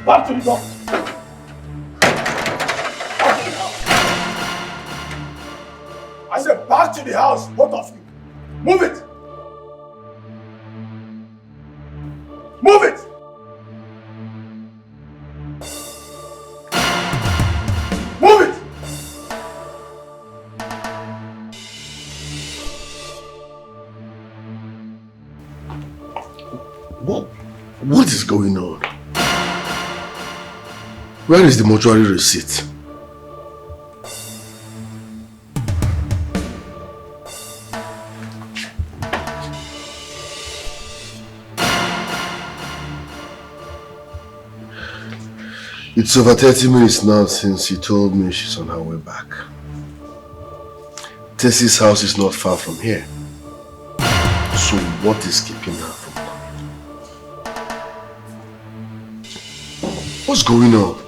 Back to the door. I said back to the house, both of you. Move it! Move it! Move it! What is going on? Where is the mortuary receipt? It's over 30 minutes now since she told me she's on her way back. Tessie's house is not far from here. So what is keeping her from coming? What's going on?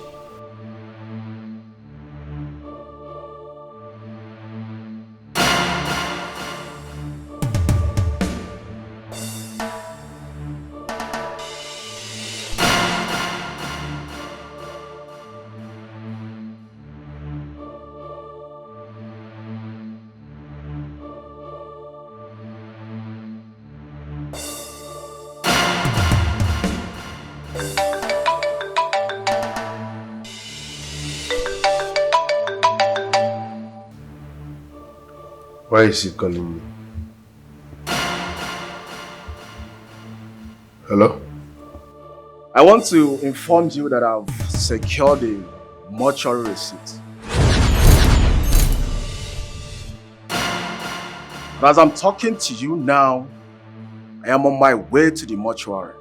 Why is he calling me? Hello? I want to inform you that I've secured a mortuary receipt. And as I'm talking to you now, I am on my way to the mortuary.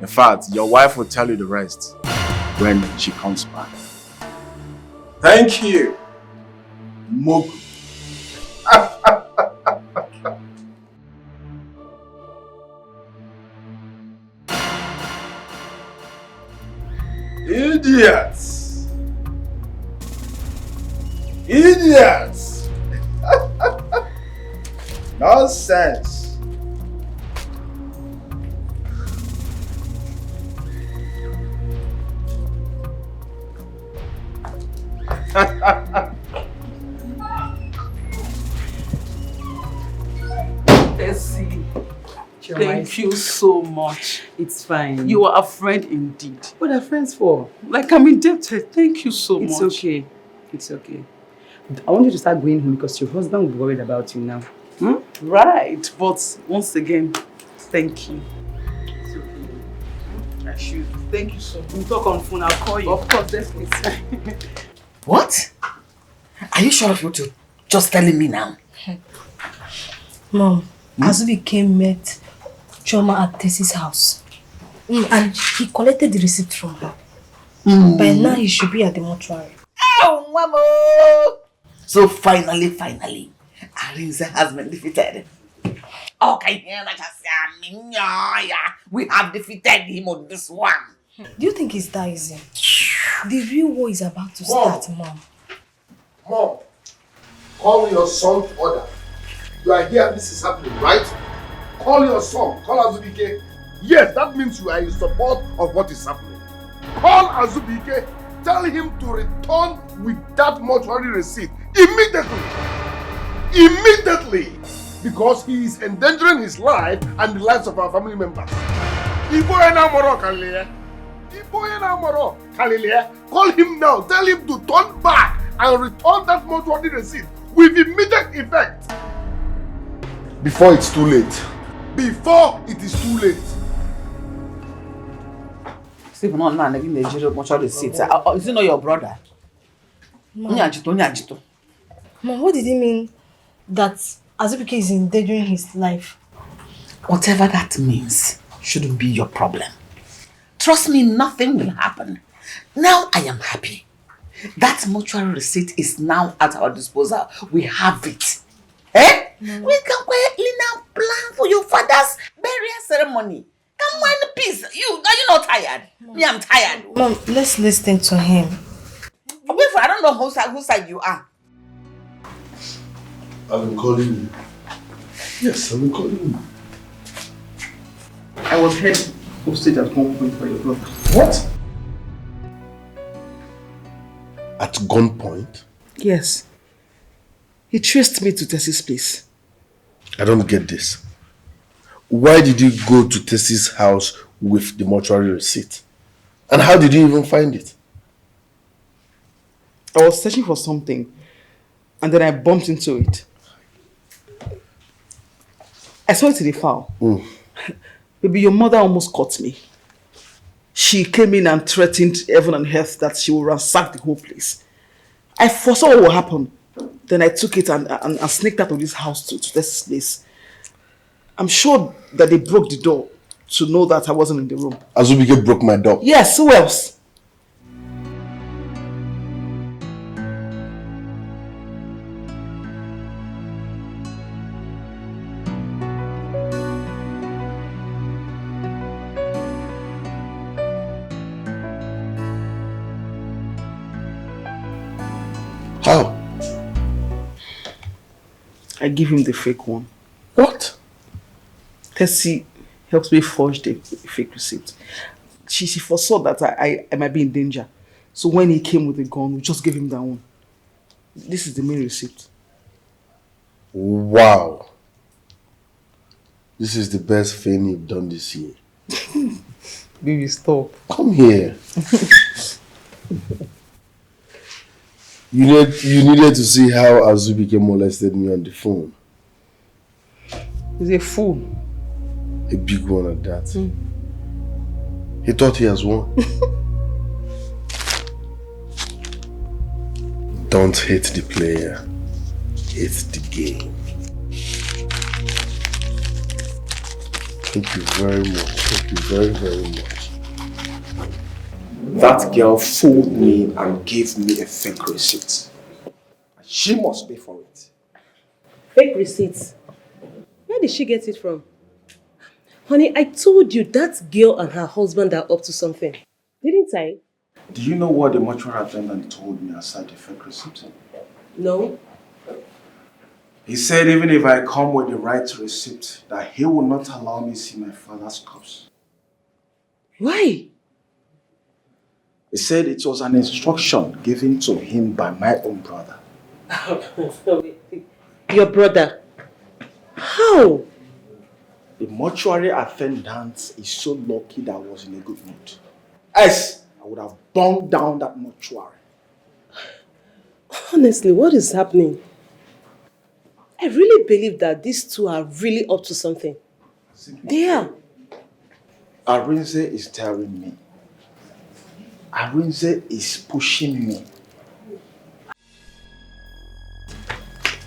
In fact, your wife will tell you the rest when she comes back. Thank you, Mogu. Idiots! Idiots! Nonsense! Tessie, thank you so much. It's fine. You are a friend indeed. What are friends for? Like, I'm indebted. Thank you so much. It's okay. It's okay. I want you to start going home because your husband will be worried about you now. Hmm? Right. But once again, thank you. It's okay. I should. Thank you so much. We'll talk on phone. I'll call you. Of course, definitely. What? Are you sure of what you're just telling me now? Mom, Azubike met Choma at Tessie's house. And he collected the receipt from her. By now, he should be at the mortuary. Oh, Mamo! So finally, Arinze has been defeated. Okay, we have defeated him on this one. Do you think it's that easy? The real war is about to start, Mom. Mom, call your son to order. You are here, this is happening, right? Call your son, call Azubike. Yes, that means you are in support of what is happening. Call Azubike, tell him to return with that mortuary receipt immediately. Immediately! Because he is endangering his life and the lives of our family members. Call him now, tell him to turn back and return that mortuary receipt with immediate effect. Before it's too late. Before it is too late. Steve, no, again, the mortuary receipt. Is it not your brother? Mom, what did he mean that Azubike is endangering his life? Whatever that means shouldn't be your problem. Trust me, nothing will happen. Now I am happy. That mortuary receipt is now at our disposal. We have it. Eh? We can quietly now plan for your father's burial ceremony. Come on, peace. Are you not tired? Me, I'm tired. Mom, let's listen to him. Wait, I don't know whose side you are. I've been calling you. Yes, I've been calling you. I was held hostage at gunpoint by your brother. What? At gunpoint? Yes. He traced me to Tessie's place. I don't get this. Why did you go to Tessie's house with the mortuary receipt? And how did you even find it? I was searching for something and then I bumped into it. I saw it in the file. Baby, your mother almost caught me. She came in and threatened heaven and earth that she will ransack the whole place. I foresaw what would happen. Then I took it and sneaked out of this house to this place. I'm sure that they broke the door to know that I wasn't in the room. Azubike broke my door? Yes, who else? How? I give him the fake one. What? Tessie helps me forge the fake receipt. She foresaw that I might be in danger. So when he came with the gun, we just gave him that one. This is the main receipt. Wow. This is the best thing you've done this year. Baby, stop. Come here. You needed to see how Azubike molested me on the phone. He's a fool. A big one at that. He thought he has won. Don't hate the player. Hate the game. Thank you very much. Thank you very, very much. That girl fooled me and gave me a fake receipt. She must pay for it. Fake receipts? Where did she get it from? Honey, I told you that girl and her husband are up to something. Didn't I? Do you know what the mortuary attendant told me aside the fake receipt? No. He said even if I come with the right receipt, that he will not allow me see my father's corpse. Why? He said it was an instruction given to him by my own brother. Your brother? How? The mortuary attendant is so lucky that I was in a good mood. Else, I would have burned down that mortuary. Honestly, what is happening? I really believe that these two are really up to something. They are. Arinze is telling me. Arinze is pushing me.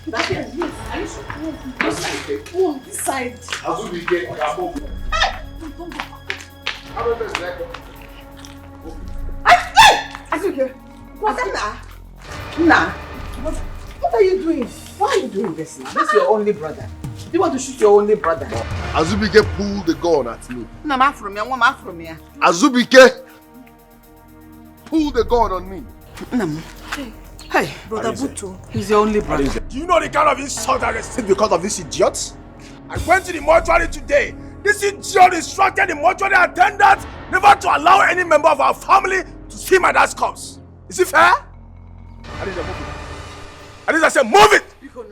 Yes, are you sure? Come on, this side. Azubike, Don't go. Azubike, what's that? Nah. What are you doing? Why are you doing this now? This is your only brother. Do you want to shoot your only brother? Azubike pulled the gun at me. No, I'm from here. I'm from here. Azubike pulled the gun on me. Hey, Brother Butu. he's your only brother. Do you know the kind of insult I received because of this idiot? I went to the mortuary today. This idiot instructed the mortuary attendant never to allow any member of our family to see my dad's corpse. Is it fair? I said, move it!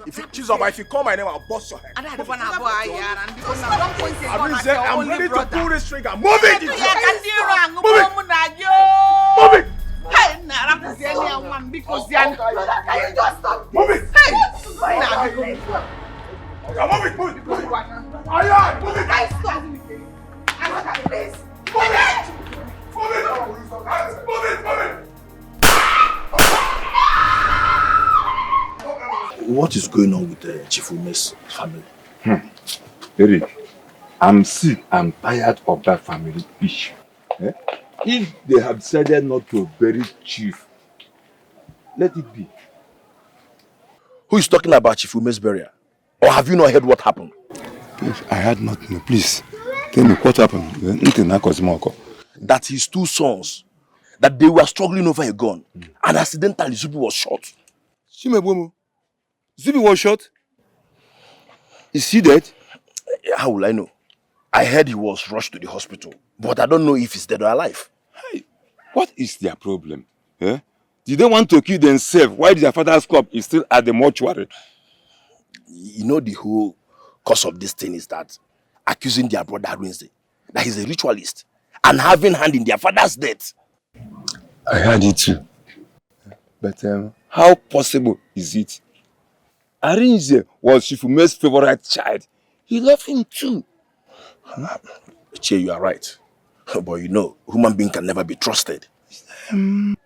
If you choose up, if you call my name, I'll bust your head. I'm ready to pull this trigger. Move it! Move it! Move it! Hey, nah, I'm saying one because you can you just stop? Move it! Hey, Move it! Move it! Move it! Aye, move it! I stop. I want that place. Move it! Move it! Move it! Move it! What is going on with the Chief Ume's family? Eric, I'm sick and tired of that family issue. If they have decided not to bury Chief, let it be. Who is talking about Chief Ume's burial? Or have you not heard what happened? Please, I had nothing. Please, tell me what happened. That his two sons, that they were struggling over a gun, and accidentally Zubi was shot. Zubi was shot? Is he dead? How will I know? I heard he was rushed to the hospital, but I don't know if he's dead or alive. Hey, what is their problem? Eh? Did they want to kill themselves while their father's corpse is still at the mortuary? You know, the whole cause of this thing is that accusing their brother Rinze that he's a ritualist and having hand in their father's death. I heard it too. But how possible is it? Arinze was Shifume's favorite child. He loved him too. Che, you are right. But you know, human being can never be trusted.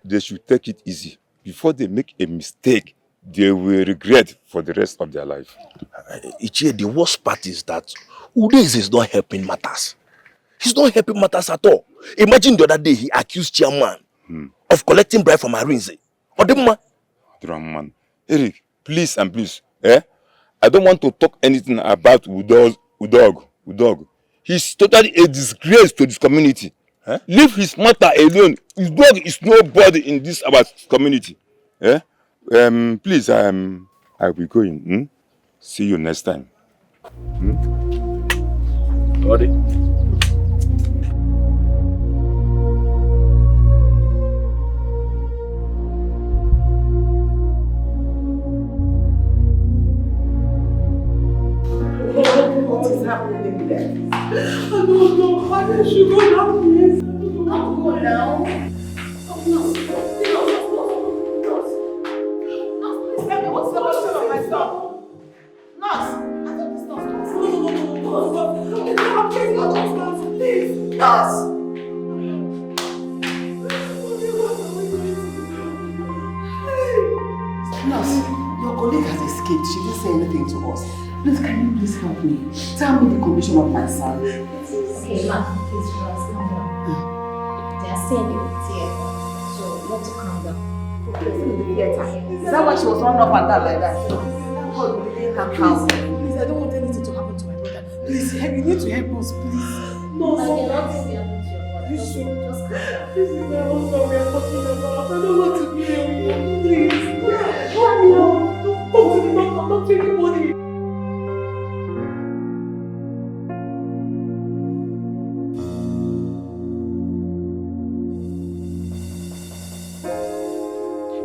They should take it easy. Before they make a mistake, they will regret for the rest of their life. Ichie, the worst part is that Udeze is not helping matters. He's not helping matters at all. Imagine the other day he accused Chairman of collecting bribe from Arinze. Man. Eric, please and please. I don't want to talk anything about Udog. He's totally a disgrace to this community. Leave his mother alone. His dog is nobody in this our community. Please, I'll be going. See you next time. Body. What is happening there? I don't know how I should go now, please. Don't go now. No. Please tell me what's the position of my son? Nurse! I thought this nurse was... No, please! Nurse! Nurse, your colleague has escaped. She didn't say anything to us. Please, can you please help me? Tell me the condition of my son. Okay, ma, please relax, calm down. They are saying in the theater, so you have to calm down. Okay, in the theater. Is that why she was run up and down like that? God, we didn't have house. Please, I don't want anything to happen to my brother. Please, you need to help us, please. No, I cannot see happen to your brother. Just calm down. This is my husband we are talking about. I don't want to be here with you. Please. Help me out. Don't talk to the doctor, not to anybody.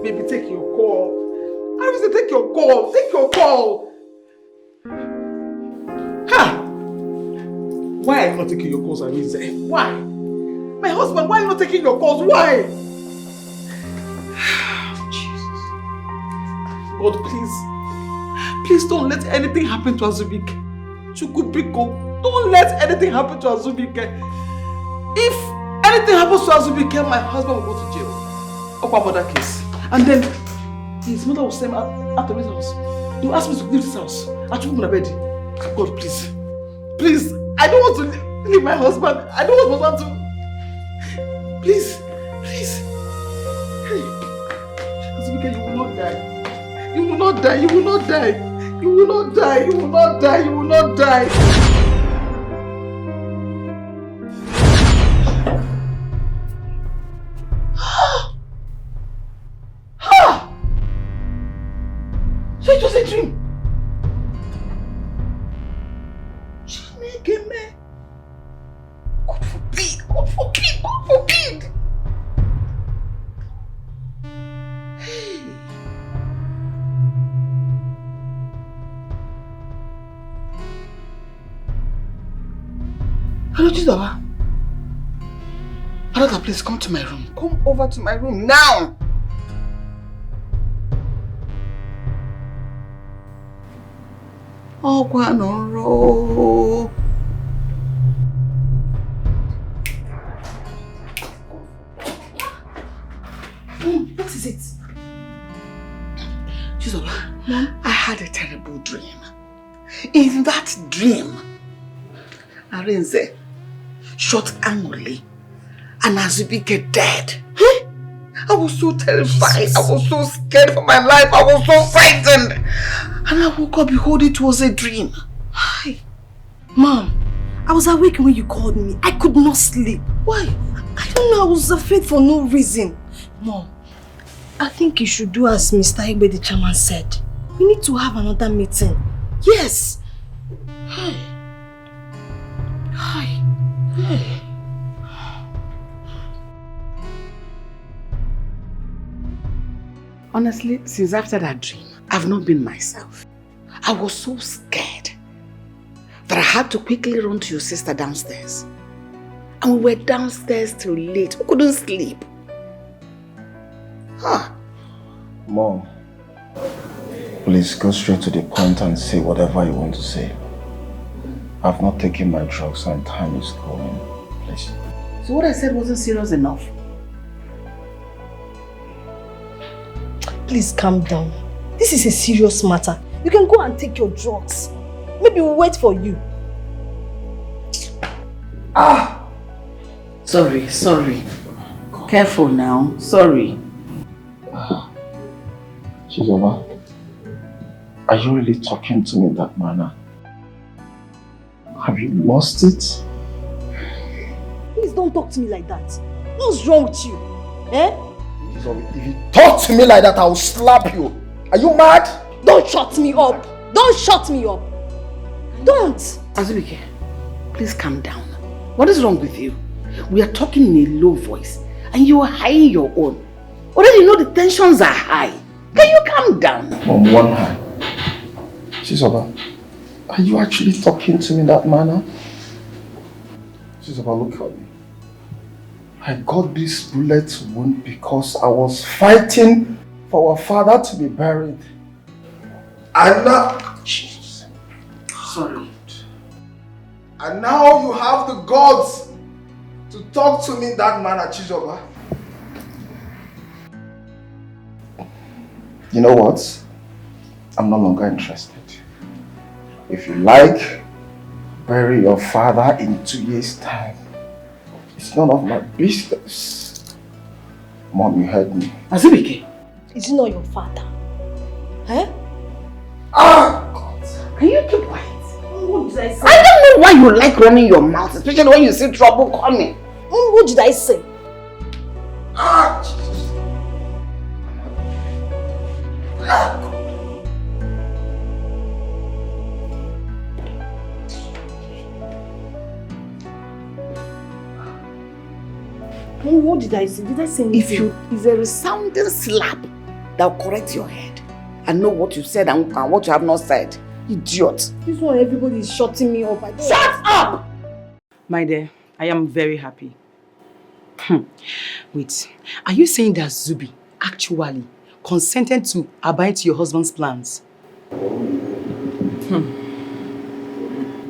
Baby, take your call. I will say take your call. Take your call. Ha! Why are you not taking your calls, Arinze? Why? My husband, why are you not taking your calls? Why? Jesus. God, please. Please don't let anything happen to Azubike. Chukubiko, don't let anything happen to Azubike. If anything happens to Azubike, my husband will go to jail. Opa mother case. And then his mother will send me out of his house. They will ask me to leave this house. I took him to bed. God, please. Please, I don't want to leave my husband. I don't want my husband to... Please. Hey. Azubike, you will not die. You will not die. You will not die. You will not die. You will not die. You will not die. So it was a dream. God forbid, God forbid, God forbid. Hey. Hello, Chizawa. Another, please come to my room. Come over to my room now. Oh, Guanoro. What is it? Chizola, I had a terrible dream. In that dream, Arinze shot angrily and Azubike dead. I was so terrified. Jesus. I was so scared for my life. I was so frightened. And I woke up, behold, it was a dream. Hi. Mom, I was awake when you called me. I could not sleep. Why? I don't know. I was afraid for no reason. Mom, I think you should do as Mr. Igbe the chairman said. We need to have another meeting. Yes. Hi. Honestly, since after that dream, I've not been myself. I was so scared that I had to quickly run to your sister downstairs. And we were downstairs till late. We couldn't sleep. Mom, please go straight to the point and say whatever you want to say. I've not taken my drugs and time is going. Please. So what I said wasn't serious enough? Please calm down. This is a serious matter. You can go and take your drugs. Maybe we'll wait for you. Sorry. Careful now. Sorry. Chizoba, are you really talking to me in that manner? Have you lost it? Please don't talk to me like that. What's wrong with you? Eh? Chizoba, if you talk to me like that, I will slap you. Are you mad? Don't shut me up. Don't shut me up. Don't. Azubike, please calm down. What is wrong with you? We are talking in a low voice and you are hiding your own. Already you know the tensions are high. Can you calm down? On one hand, Chizoba, are you actually talking to me in that manner? Chizoba, look at me. I got this bullet wound because I was fighting for our father to be buried. And now... Jesus. Sorry. And now you have the guts to talk to me in that manner, Chizoba. You know what? I'm no longer interested. If you like, bury your father in 2 years' time. It's none of my business. Mom, you heard me. Azubike. Is he not your father? Eh? God. Can you keep quiet? What did I say? I don't know why you like running your mouth, especially when you see trouble coming. What did I say? Jesus. What did I say? Did I say anything? If a resounding slap that will correct your head and know what you said and what you have not said. Idiot. This one, everybody is shutting me up. Shut up! My dear, I am very happy. Wait, are you saying that Zubi actually consented to abide to your husband's plans?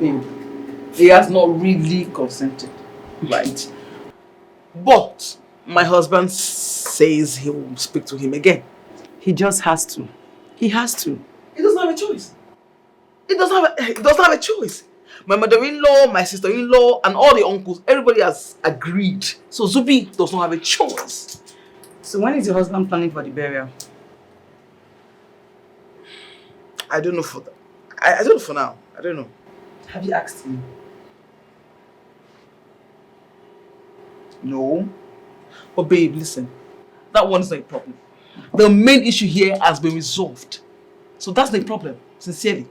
Babe, he has not really consented, right? But my husband says he will speak to him again. He just has to. He has to. He doesn't have a choice. He doesn't have a choice. My mother-in-law, my sister-in-law, and all the uncles, everybody has agreed. So Zubi does not have a choice. So when is your husband planning for the burial? I don't know for that. I don't know for now. I don't know. Have you asked him? No. But babe, listen. That one is not a problem. The main issue here has been resolved. So that's the problem. Sincerely.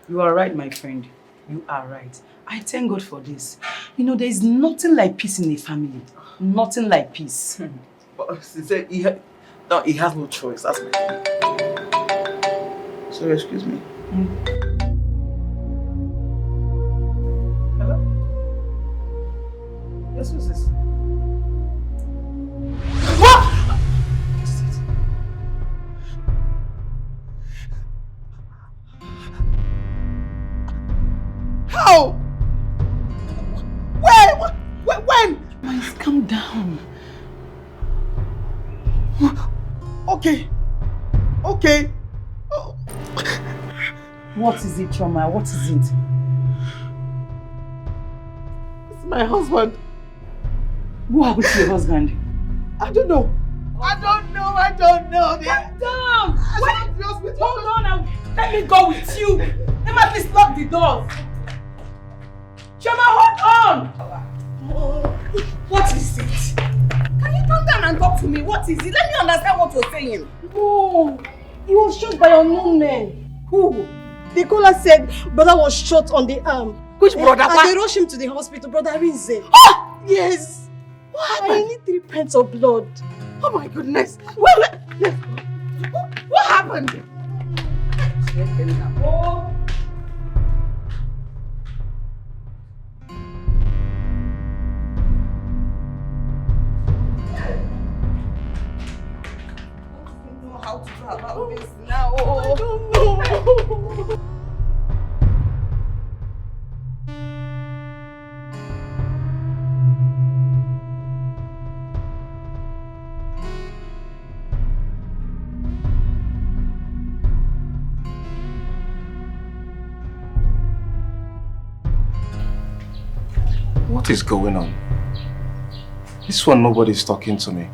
You are right, my friend. You are right. I thank God for this. You know, there is nothing like peace in a family. Nothing like peace. But sincerely, he has no choice. That's my thing. Sorry, excuse me. Hello? Yes, who's this? What? How? Where? When? Miles, calm down. Okay. Oh. What is it, Choma? What is it? It's my husband. What happened to your husband? I don't know. Calm down! Wait! Hold on! Let me go with you! Let me at least lock the doors! Choma, hold on! What is it? Can you come down and talk to me? What is it? Let me understand what you're saying. No, he was shot by unknown men. Who? The caller said brother was shot on the arm Which brother? And they rush him to the hospital, Brother Rinze. Oh! Yes. What happened? I need 3 pints of blood. Oh my goodness. What happened? Oh. How to talk about this now? I don't know. What is going on? This one, nobody's talking to me.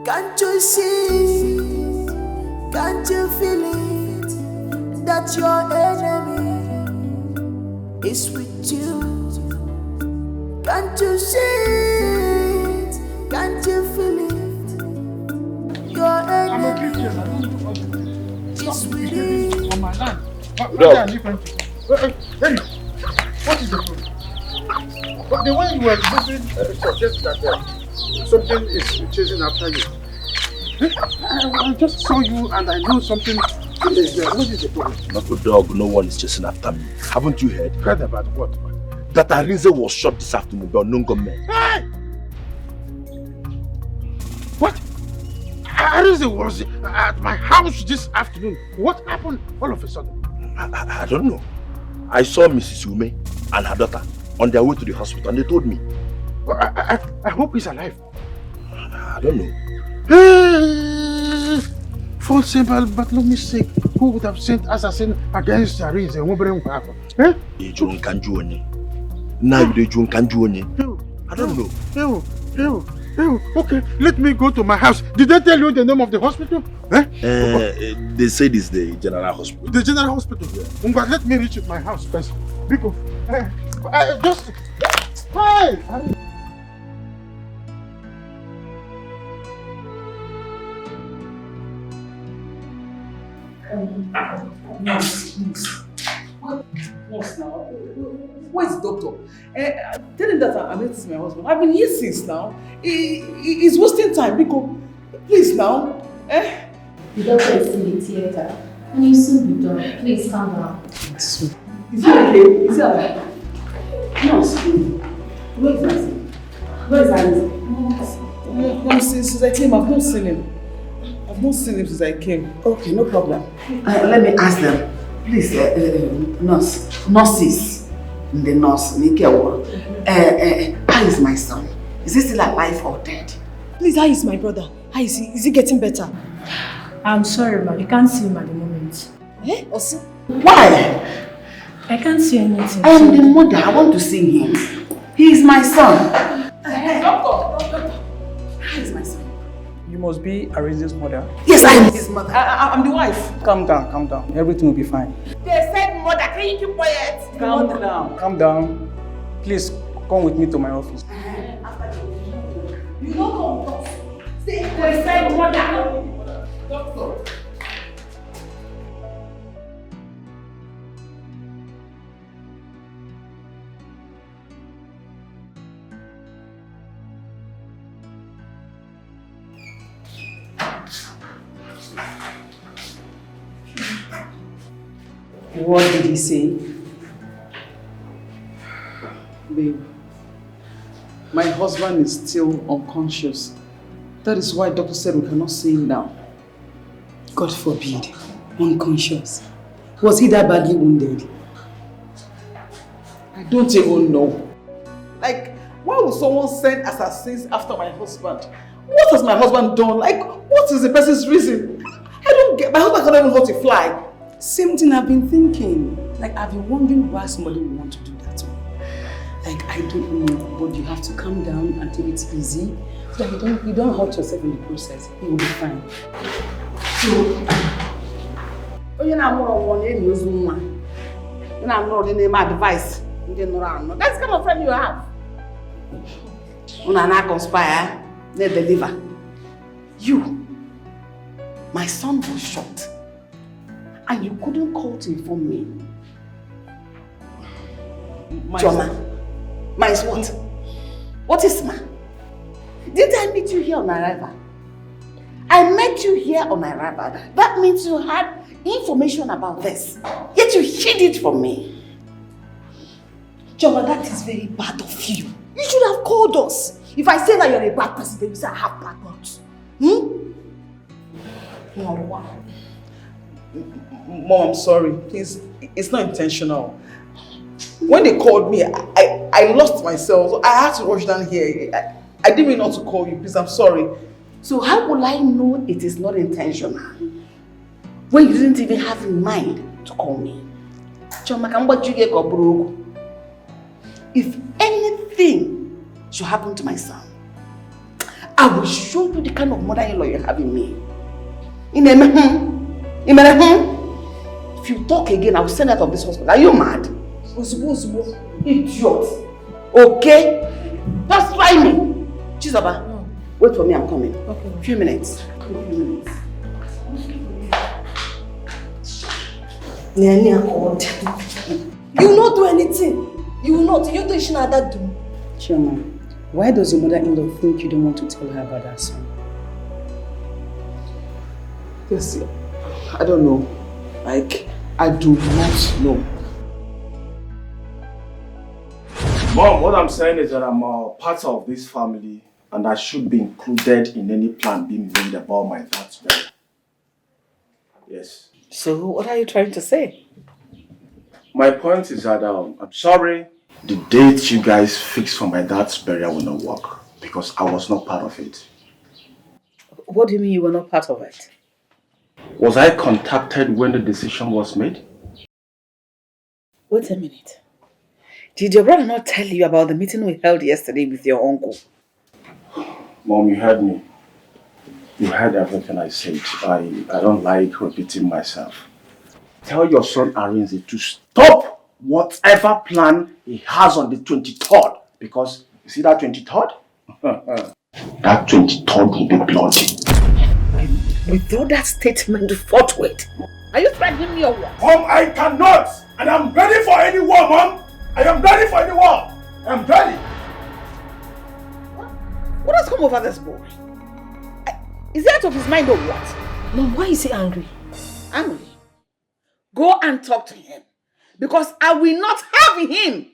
Can't you see? Can't you feel it? That your enemy is with you. Can't you see it? Can't you feel it? Your enemy is with you. On my land. What is the problem? But the way you were moving suggests that something is chasing after you. I just saw you and I know something is there. What is the problem? Not a dog, no one is chasing after me. Haven't you heard? Heard about what? That Arinze was shot this afternoon by unknown gunmen. Hey! What? Arinze was at my house this afternoon. What happened all of a sudden? I don't know. I saw Mrs. Ume and her daughter on their way to the hospital and they told me. Well, I hope he's alive. I don't know. Hey! For simple but no mistake, who would have sent assassin against Arinze? Eh? Now they I don't know. Okay, let me go to my house. Did they tell you the name of the hospital? Eh? They said it's the general hospital. The general hospital? Yeah. But let me reach my house first. Because just... Hey! What's now? Where's the doctor? Tell him that I'm here to see my husband. I've been here since now. He's wasting time. Because, please now. The doctor is in the theater. And you soon be done. Please calm down. Is he okay? Is he alive? No, where is that? Where is that? Mom, since I came, I've not seen him. I've not seen him since I came. Okay, no problem. Let me ask them. Please, nurses, the nurse, how is my son? Is he still alive or dead? Please, how is my brother? How is he? Is he getting better? I'm sorry, ma. You can't see him at the moment. Eh? Also? Why? I can't see anything. I am the mother. I want to see him. He is my son. Doctor! How is my son? You must be Arinze's mother. Yes, I am his mother. I'm the wife. Calm down. Everything will be fine. They said mother. Can you keep quiet? Calm down. Please come with me to my office. You don't come. They said mother. Doctor. What did he say? Babe, my husband is still unconscious. That is why doctor said we cannot see him now. God forbid. Unconscious. Was he that badly wounded? I don't even know. Like, why would someone send assassins after my husband? What has my husband done? Like, what is the person's reason? I don't get. My husband cannot even hurt a fly. Same thing I've been thinking. Like, I've been wondering why somebody would want to do that to me. Like, I don't know, but you have to calm down and take it easy so that you don't hurt yourself in the process. You will be fine. Onye na-amụrụ ọnwụ na-enyi ozu nwa. Onye na-amụrụ ọdị na-eme advice ndị nụrụ anụ. That's the kind of friend you have. Una na-conspire, na-deliver. You, my son was shot. And you couldn't call to inform me. Joma, mine's what? What is ma? Didn't I meet you here on arrival? I met you here on arrival. That means you had information about this. Yet you hid it from me. Joma, that is very bad of you. You should have called us. If I say that you're a bad person, then you say I have bad mouth. Mom, I'm sorry. Please, it's not intentional. When they called me, I lost myself. So I had to rush down here. I didn't mean not to call you. Please, I'm sorry. So how will I know it is not intentional? When you didn't even have in mind to call me. If anything should happen to my son, I will show you the kind of mother-in-law you have in me. If you talk again, I will send out of this hospital. Are you mad? Idiot. Okay? Just try me. Chizoba, wait for me, I'm coming. Okay. Few minutes. You will not do anything. You will not. You do it, Shinada do. Chioma, why does your mother-in-law think you don't want to tell her about that son? Yes, I don't know. Like, I do not know. Mom, what I'm saying is that I'm a part of this family and I should be included in any plan being made about my dad's burial. Yes. So, what are you trying to say? My point is that I'm sorry the date you guys fixed for my dad's burial will not work because I was not part of it. What do you mean you were not part of it? Was I contacted when the decision was made? Wait a minute. Did your brother not tell you about the meeting we held yesterday with your uncle? Mom, you heard me. You heard everything I said. I don't like repeating myself. Tell your son Arinze to stop whatever plan he has on the 23rd. Because, you see that 23rd? That 23rd will be bloody. Withdraw that statement forthwith. Are you threatening me or what? Mom, I cannot! And I'm ready for any war, Mom! I am ready for any war! I'm ready! What has come over this boy? Is he out of his mind or what? Mom, why is he angry? Angry? Go and talk to him. Because I will not have him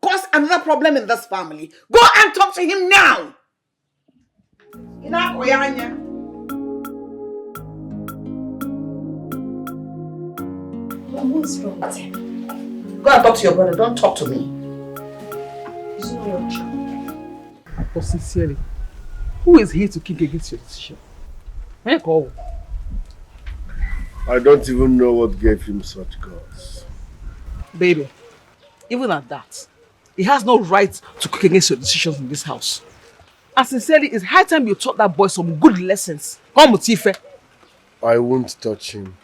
cause another problem in this family. Go and talk to him now! Mom, what's wrong with him? Go and talk to your brother. Don't talk to me. It's not your child. But sincerely, who is here to kick against your decision? Hey, call. I don't even know what gave him such guts. Baby, even at that, he has no right to kick against your decisions in this house. And sincerely, it's high time you taught that boy some good lessons. Come, Mutife. I won't touch him.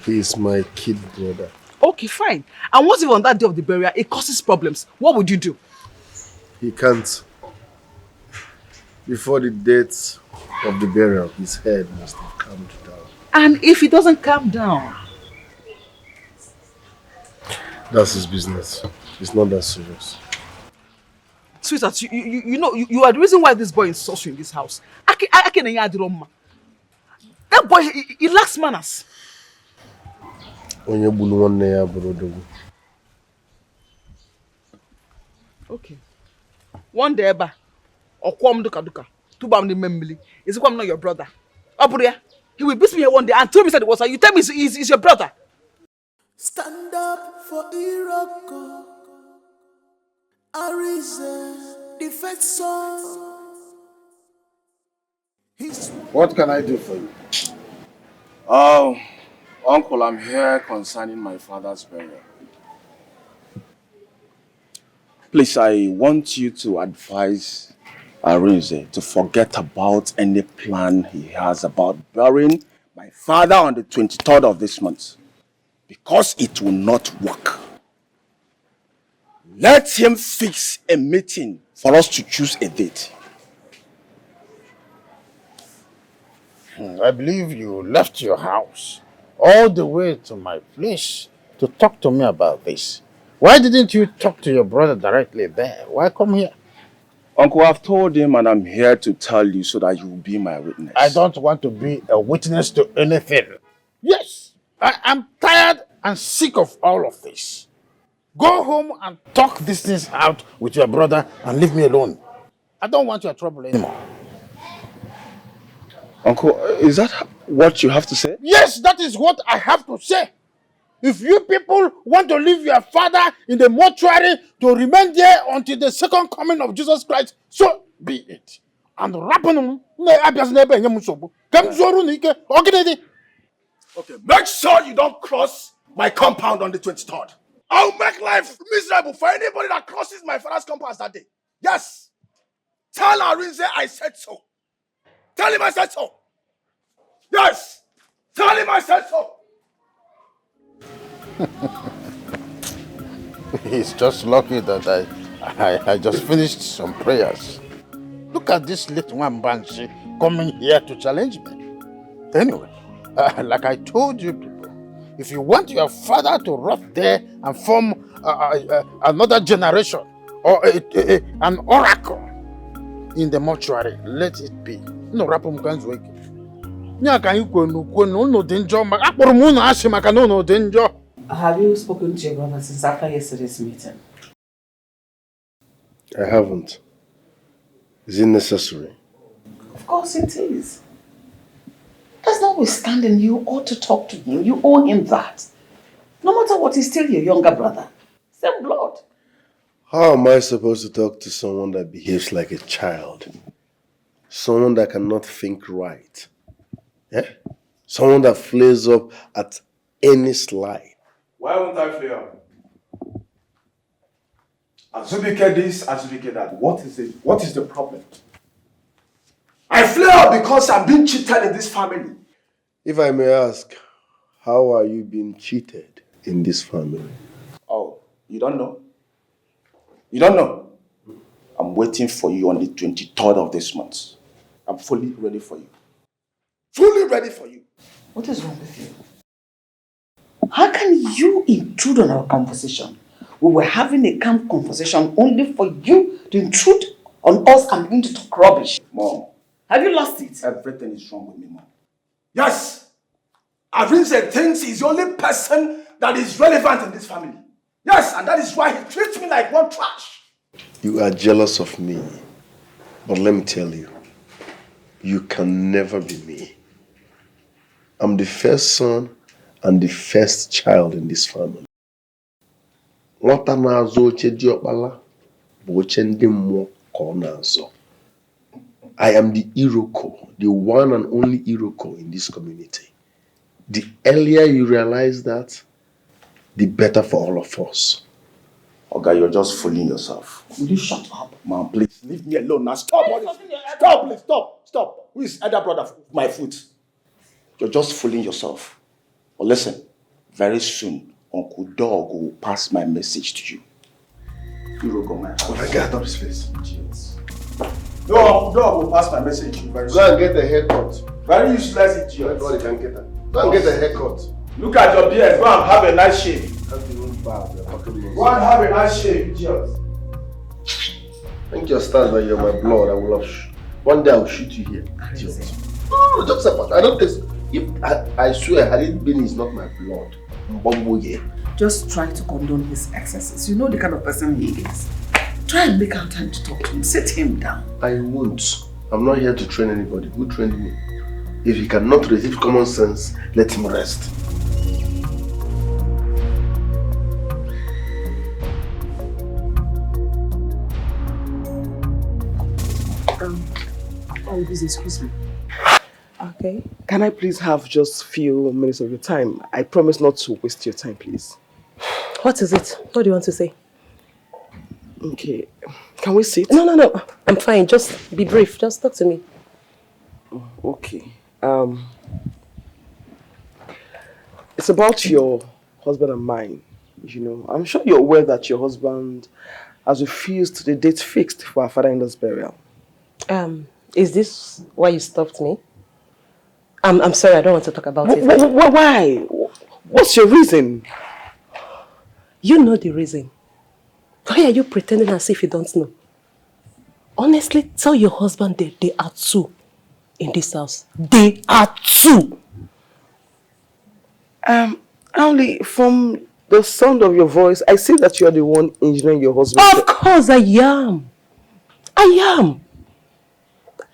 He is my kid brother. Okay, fine. And what if on that day of the burial, it causes problems? What would you do? He can't. Before the date of the burial, his head must have calmed down. And if he doesn't calm down? That's his business. It's not that serious. Sweetheart, you know, you are the reason why this boy insults you in this house. That boy, he lacks manners. Okay. One day, or kwam duka duka, tubam ni membili. Is it not your brother? He will beat me here one day and tell me that it was her. You tell me he's your brother. Stand up for Iroko. Arise, defense. What can I do for you? Oh, Uncle, I'm here concerning my father's burial. Please, I want you to advise Arinze to forget about any plan he has about burying my father on the 23rd of this month. Because it will not work. Let him fix a meeting for us to choose a date. I believe you left your house all the way to my place to talk to me about this. Why didn't you talk to your brother directly there? Why come here? Uncle, I've told him and I'm here to tell you so that you will be my witness. I don't want to be a witness to anything. Yes, I am tired and sick of all of this. Go home and talk these things out with your brother and leave me alone. I don't want your trouble anymore. Uncle, is that what you have to say? Yes, that is what I have to say. If you people want to leave your father in the mortuary to remain there until the second coming of Jesus Christ, so be it. And okay, make sure you don't cross my compound on the 23rd. I'll make life miserable for anybody that crosses my father's compound that day. Yes. Tell Arinze I said so. Tell him I said so. Yes. Tell him I said so. He's just lucky that I just finished some prayers. Look at this little one banshee coming here to challenge me. Anyway, like I told you people, if you want your father to rot there and form another generation or an oracle in the mortuary, let it be. No rapum kan's wake. Have you spoken to your brother since after yesterday's meeting? I haven't. Is it necessary? Of course it is. That's notwithstanding, you ought to talk to him. You owe him that. No matter what, he's still your younger brother. Same blood. How am I supposed to talk to someone that behaves like a child? Someone that cannot think right? Yeah? Someone that flares up at any slide? Why won't I flare up? Azubike this, Azubike that. What is the problem? I flare up because I'm being cheated in this family. If I may ask, how are you being cheated in this family? Oh, you don't know? You don't know? I'm waiting for you on the 23rd of this month. I'm fully ready for you. Fully ready for you. What is wrong with you? How can you intrude on our conversation? We were having a calm conversation only for you to intrude on us and begin to talk rubbish. Mom. Have you lost it? Everything is wrong with me, Mom. Yes. Arinze thinks he's the only person that is relevant in this family. Yes, and that is why he treats me like one trash. You are jealous of me. But let me tell you, you can never be me. I'm the first son and the first child in this family. Nwata na-azụ oche diokpala bụ oche ndị mmụọ ka ọ na-azọ. I am the Iroko, the one and only Iroko in this community. The earlier you realize that, the better for all of us. Okay, you're just fooling yourself. Will you shut up? Mom, please, leave me alone now. Stop. Stop, please, stop. Who is elder brother of my foot? You're just fooling yourself. But listen, very soon, Uncle Dog will pass my message to you. Iroko, my house. Oh my God, his face. Idiots. No, Uncle Dog will pass my message to you very soon. Go and get a haircut. Very useless idiot. God, you can get that. Go and get a haircut. Look at your beard. Go and have a nice shave. That's even bad. Go and have a nice shave, idiot. Think your stand that you're my blood. I will have. One day I will shoot you here, idiot. No, just about. I don't think. If I swear, had it been, it's not my blood. Just try to condone his excesses. You know the kind of person he is. Try and make out time to talk to him. Sit him down. I won't. I'm not here to train anybody. Who trained me? If he cannot resist common sense, let him rest. Please excuse me. Okay. Can I please have just a few minutes of your time? I promise not to waste your time, please. What is it? What do you want to say? Okay. Can we sit? No. I'm fine. Just be brief. Just talk to me. Okay. It's about your husband and mine. You know, I'm sure you're aware that your husband has refused the date fixed for our father-in-law's burial. Is this why you stopped me? I'm sorry, I don't want to talk about it. Why? What's your reason? You know the reason. Why are you pretending as if you don't know? Honestly, tell your husband that they are two in this house. They are two. Only from the sound of your voice, I see that you are the one engineering your husband. Of course I am. I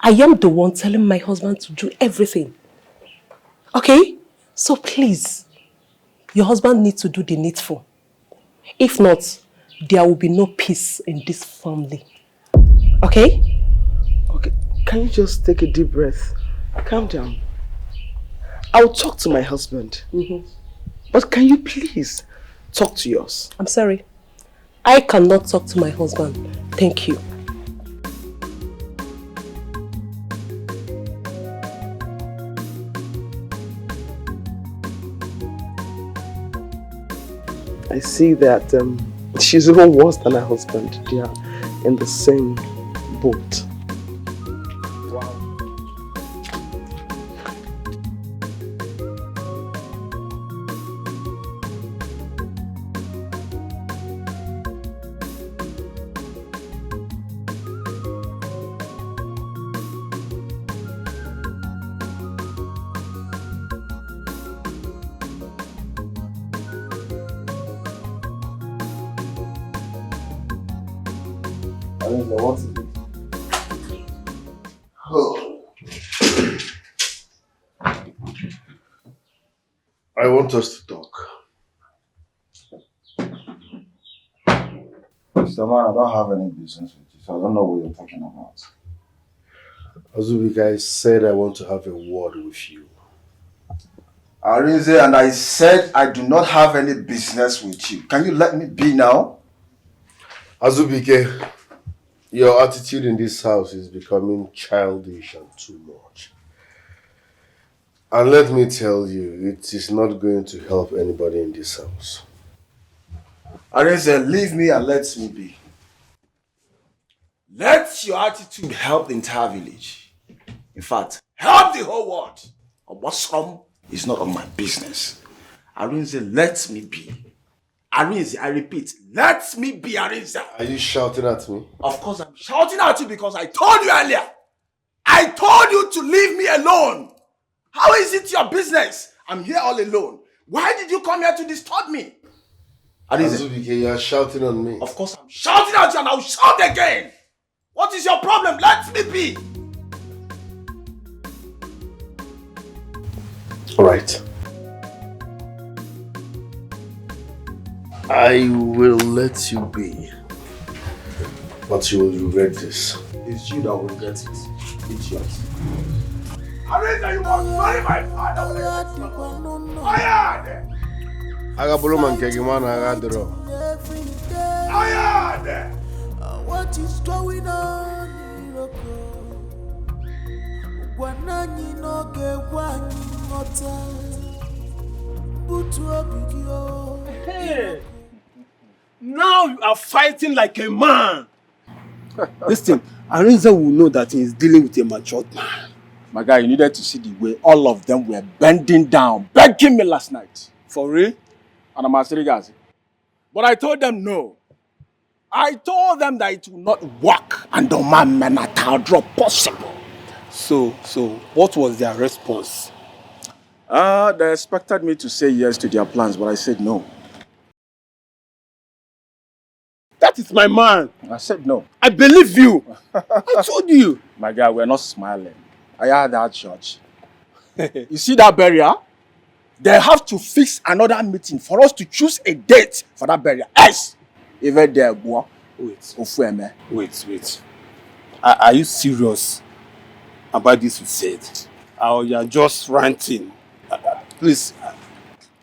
am the one telling my husband to do everything. Okay? So please, your husband needs to do the needful. If not, there will be no peace in this family. Okay? Okay, can you just take a deep breath? Calm down. I'll talk to my husband. But can you please talk to yours? I'm sorry. I cannot talk to my husband. Thank you. I see that she's even worse than her husband. They are in the same boat. I want us to talk. Mr. Man, I don't have any business with you, so I don't know what you're talking about. Azubi guys said I want to have a word with you. Arinze, and I said I do not have any business with you. Can you let me be now? Azubike, your attitude in this house is becoming childish and too much. And let me tell you, it is not going to help anybody in this house. Arinze, leave me and let me be. Let your attitude help the entire village. In fact, help the whole world. Or what's wrong is not of my business. Arinze, let me be. Arinze, I repeat, let me be, Arinze. Are you shouting at me? Of course I'm shouting at you because I told you earlier. I told you to leave me alone. How is it your business? I'm here all alone. Why did you come here to disturb me? Azubike, you are shouting on me. Of course I'm shouting at you and I'll shout again. What is your problem? Let me be. Alright. I will let you be. But you will regret this. It's you that will regret it. It's yours. Arinze, you must marry my father. Ayade! Agabolo man kegimana agadro. Ayade! What is going on, Wanani no ge wani mota. Butu obigio. Hey! Now you are fighting like a man. Listen, Arinze will know that he is dealing with a matured man. My guy, you needed to see the way all of them were bending down, begging me last night. For real? And I'm Asirigazi. But I told them no. I told them that it will not work and the man may not drop possible. So, what was their response? They expected me to say yes to their plans, but I said no. That is my man. I said no. I believe you. I told you. My guy, we're not smiling. I had that church. You see that burial? They have to fix another meeting for us to choose a date for that burial. Yes! Even there, boy. Wait. Are you serious about this you said? Or you are just ranting? Please,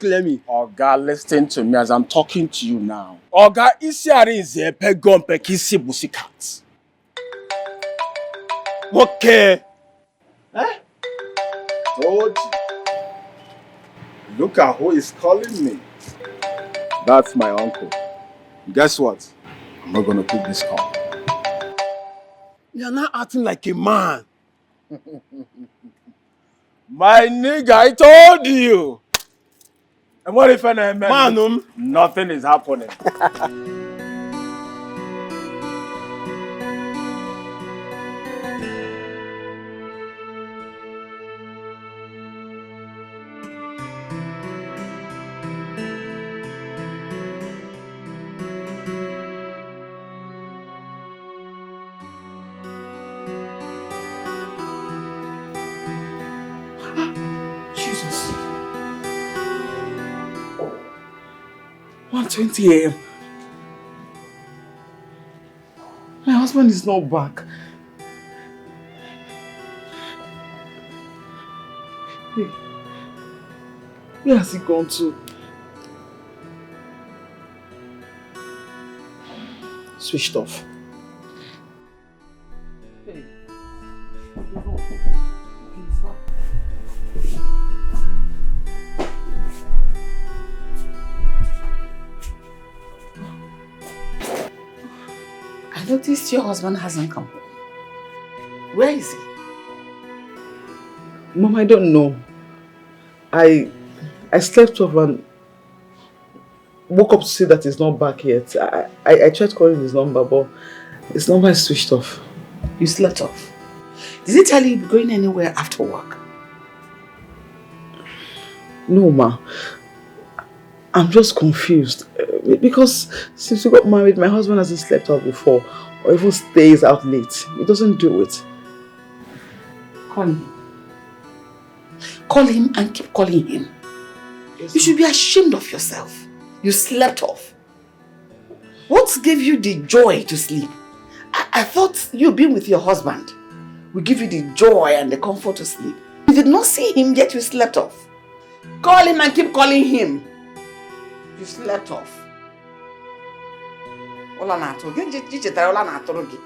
clear me. Oga, listen to me as I'm talking to you now. Oga, isi Arinze pe gon pe kisi busikat. Okay. Eh? Told you. Look at who is calling me. That's my uncle. Guess what? I'm not gonna pick this call. You're not acting like a man. My nigga, I told you. And what if I Man, nothing is happening. Jesus. 1:20 a.m. My husband is not back. Hey, where has he gone to? Switched off. Hey. I noticed your husband hasn't come home. Where is he? Mom, I don't know. I slept off and woke up to see that he's not back yet. I tried calling his number, but his number is switched off. You slept off? Did he tell you you'll be going anywhere after work? No, Ma. I'm just confused. Because since we got married, my husband hasn't slept out before or even stays out late. He doesn't do it. Call him. Call him and keep calling him. Yes, you should be ashamed of yourself. You slept off. What gave you the joy to sleep? I thought you being with your husband will give you the joy and the comfort to sleep. You did not see him yet you slept off. Call him and keep calling him. You slept off. Ola na atoro gi ola na atoro gi.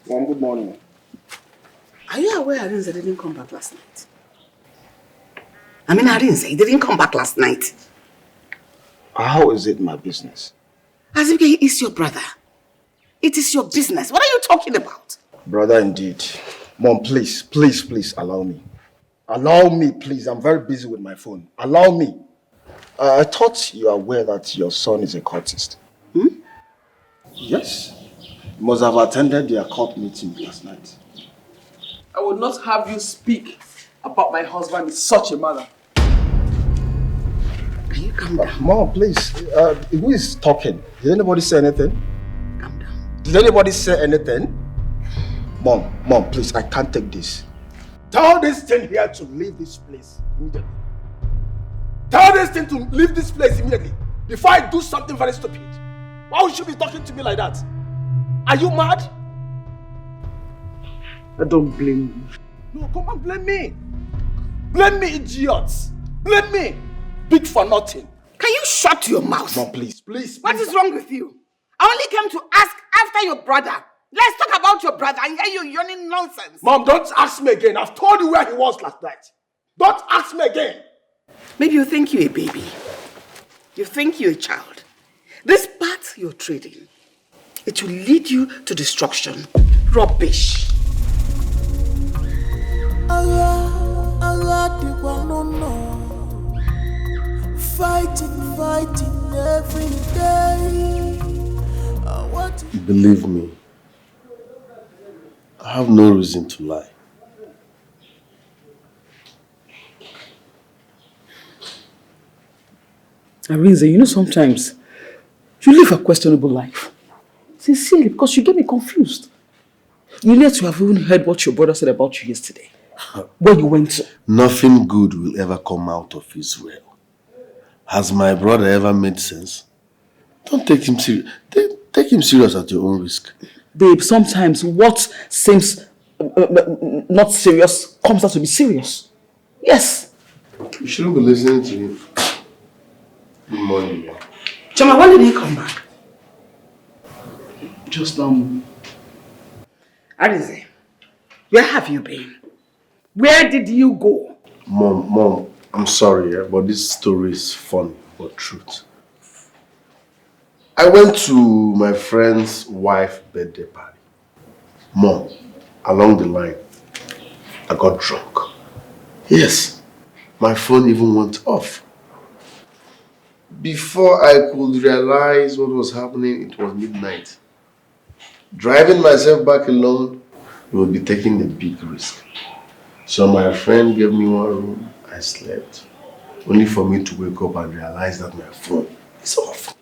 Mom, good morning. Are you aware Arinze didn't come back last night? I mean, Arinze, he didn't come back last night. How is it my business? As if he is your brother. It is your business. What are you talking about? Brother, indeed. Mom, please, please, please allow me. Allow me, please. I'm very busy with my phone. Allow me. I thought you are aware that your son is a cultist. Hmm? Yes. You must have attended their cult meeting last night. I would not have you speak about my husband in such a manner. Can you calm down? Mom, please. Who is talking? Did anybody say anything? Calm down. Did anybody say anything? Mom, please. I can't take this. Tell this thing here to leave this place immediately. Tell this thing to leave this place immediately before I do something very stupid. Why would you be talking to me like that? Are you mad? I don't blame you. No, come on, blame me. Blame me, idiots. Blame me. Big for nothing. Can you shut your mouth? Mom, please, please. What is wrong with you? I only came to ask after your brother. Let's talk about your brother and hear you yawning nonsense. Mom, don't ask me again. I've told you where he was last night. Don't ask me again. Maybe you think you're a baby. You think you're a child. This path you're trading, it will lead you to destruction. Rubbish. Fighting every day. Believe me, I have no reason to lie. Arinze, you know sometimes you live a questionable life. Sincerely, because you get me confused. You need to have even heard what your brother said about you yesterday. Where you went to. Nothing good will ever come out of Israel. Has my brother ever made sense? Don't take him serious. Take him serious at your own risk. Babe, sometimes what seems not serious comes out to be serious. Yes. You shouldn't be listening to him. Good morning, man. Chama, when did he come back? Just now. Arize, where have you been? Where did you go? Mom, I'm sorry, but this story is funny, but truth. I went to my friend's wife's birthday party. Mom, along the line, I got drunk. Yes, my phone even went off. Before I could realize what was happening, it was midnight. Driving myself back alone would be taking a big risk. So my friend gave me one room, I slept. Only for me to wake up and realize that my phone is off.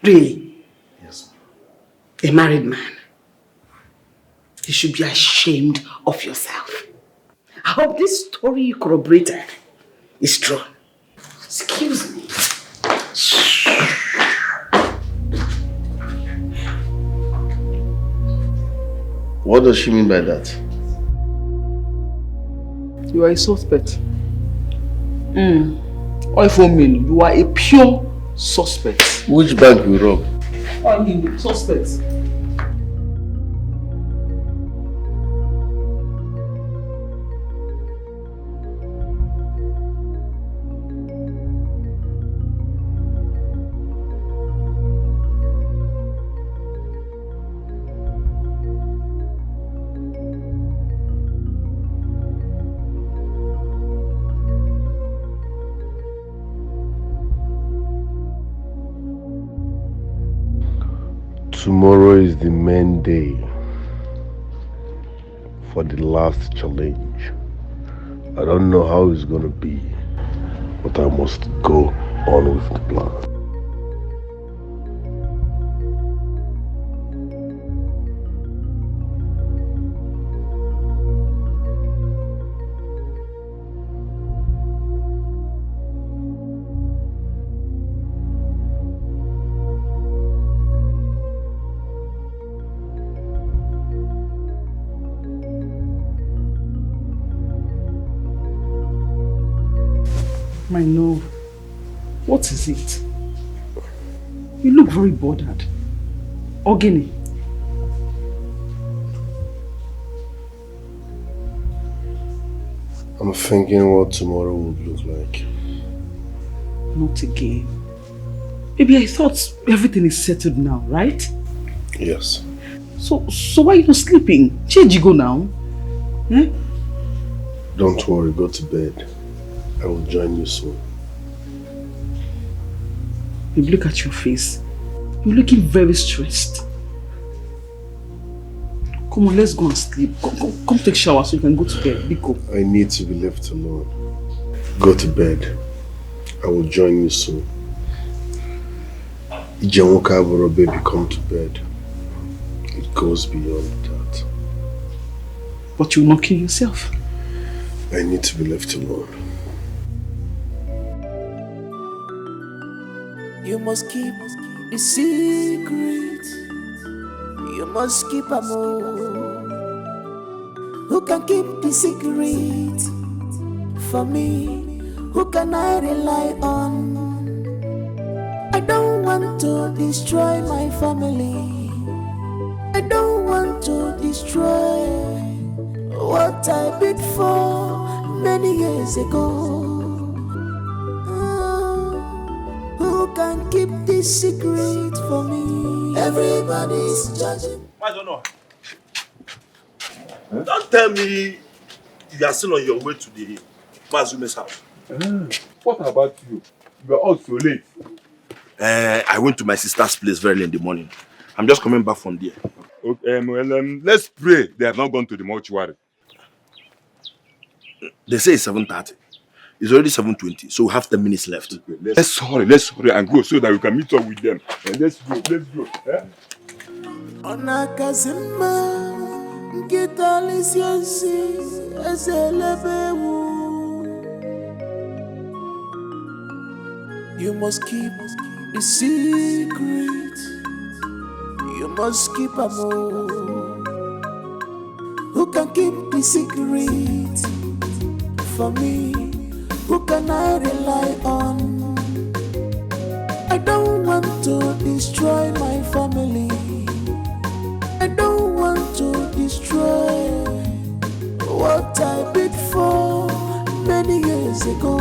Really? Yes. A married man. You should be ashamed of yourself. I hope this story you corroborated is true. Excuse me. What does she mean by that? You are a suspect. Or if you mean, you are a pure suspect. Which bank you rob? I mean, suspect. Tomorrow is the main day for the last challenge. I don't know how it's gonna be, but I must go on with the plan. I know. What is it? You look very bothered. Ogini. I'm thinking what tomorrow would look like. Not again. Maybe I thought everything is settled now, right? Yes. So why are you not sleeping? Change you go now. Don't worry, go to bed. I will join you soon. Babe, look at your face. You're looking very stressed. Come on, let's go and sleep. Come take a shower so you can go to bed. Biko. I need to be left alone. Go to bed. I will join you soon. Ijemoka, baby, come to bed. It goes beyond that. But you will not kill yourself. I need to be left alone. You must keep the secret. You must keep a more. Who can keep the secret for me? Who can I rely on? I don't want to destroy my family. I don't want to destroy what I did for many years ago. Who can keep this secret for me? Everybody's judging. Don't tell me you are still on your way to the Mazume's house. What about you? You are out so late. I went to my sister's place very early in the morning. I'm just coming back from there. Okay, let's pray they have not gone to the mortuary. They say it's 7:30. It's already 7:20, so we have 10 minutes left. Okay, let's hurry and go so that we can meet up with them. And let's go. Onakazima, Kita lisiensi ezelebewu. You must keep the secret. You must keep a more. Who can keep the secret for me? Who can I rely on? I don't want to destroy my family. I don't want to destroy what I did for many years ago.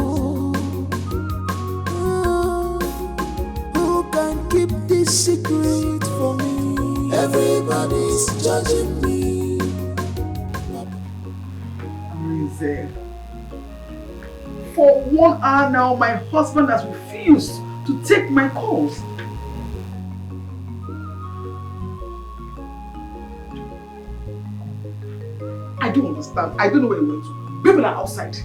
Who can keep this secret for me? Everybody's judging me. For 1 hour now, my husband has refused to take my calls. I don't understand. I don't know where he went to. People are outside.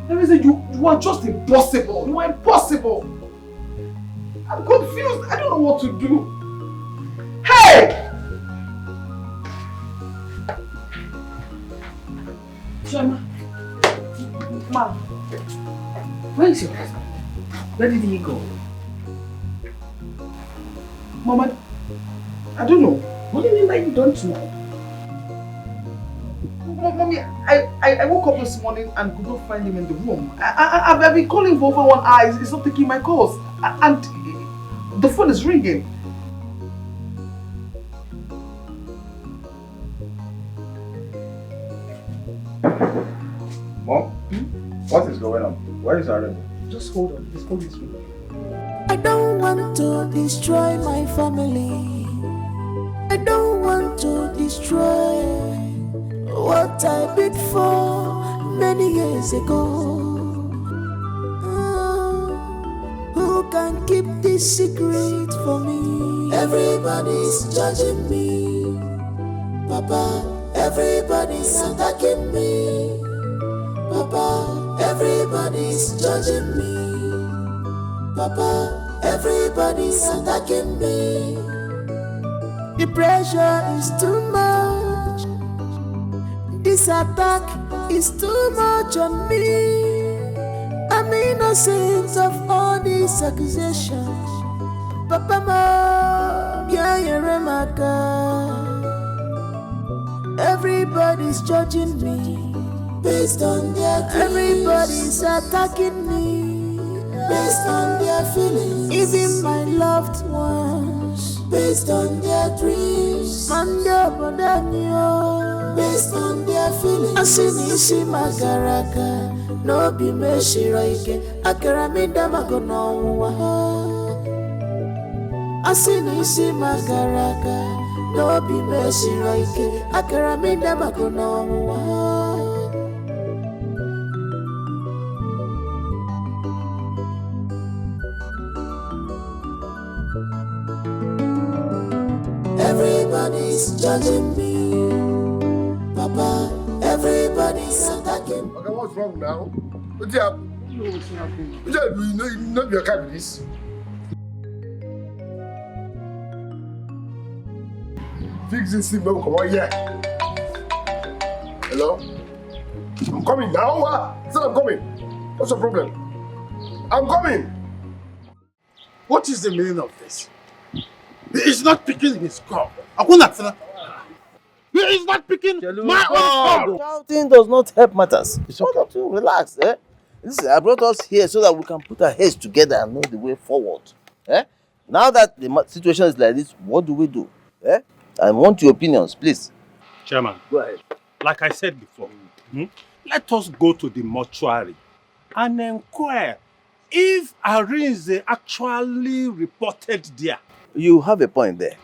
You are just impossible. You are impossible. I'm confused. I don't know what to do. Hey! Shama. Ma. Where is your husband? Where did he go? Mama, I don't know. What do you mean by you don't know? Mommy, I woke up this morning and could not find him in the room. I've been calling for over 1 hour. He's not taking my calls. And the phone is ringing. Mom? What is going on? Where is Arun? Just hold on. His phone is ringing. I don't want to destroy my family. I don't want to destroy what I did for many years ago. Who can keep this secret for me? Everybody's judging me. Papa, everybody's attacking me. Papa, everybody's judging me. Papa, everybody's attacking me. The pressure is too much. This attack is too much on me. I'm innocent of all these accusations. Papa, ma, yeah, everybody's judging me based on their dreams. Everybody's attacking me based on their feelings. Even my loved ones based on their dreams. Manda bodanyo based on their feelings. Asini magaraka no be meshiroike akaramida magonowa. Asini magaraka no be meshiroike akaramida magonowa. Everybody's judging me, Papa. Everybody's attacking. Okay, what's wrong now? What's happening? You know your kind of this. Fix this thing, come on here. Hello? I'm coming now. I said I'm coming. What's the problem? I'm coming. What is the meaning of this? He is not picking his call. He is not picking my own call. Shouting does not help matters. It's okay to relax. Listen, I brought us here so that we can put our heads together and know the way forward. Now that the situation is like this, what do we do? I want your opinions, please. Chairman, go ahead. Like I said before, let us go to the mortuary and inquire if Arinze actually reported there. You have a point there.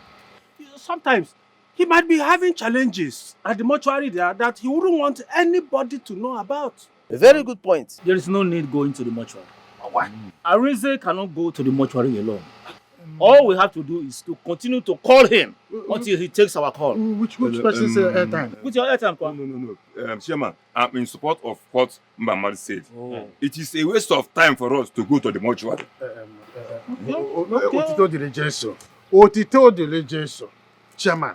Sometimes he might be having challenges at the mortuary there that he wouldn't want anybody to know about. A very good point. There is no need going to the mortuary. Why? Arinze cannot go to the mortuary alone. All we have to do is to continue to call him until he takes our call. Which person's airtime? With your airtime, Kwa? No. Chairman, I'm in support of what Mbamari said. It is a waste of time for us to go to the mortuary. Otito de Legenso. Chairman,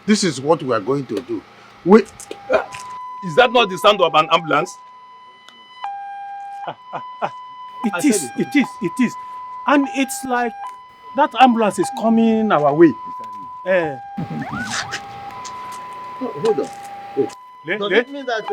this is what we are going to do. We... Is that not the sound of an ambulance? It is. And it's like that ambulance is coming our way. Hold on. Wait. Does it mean that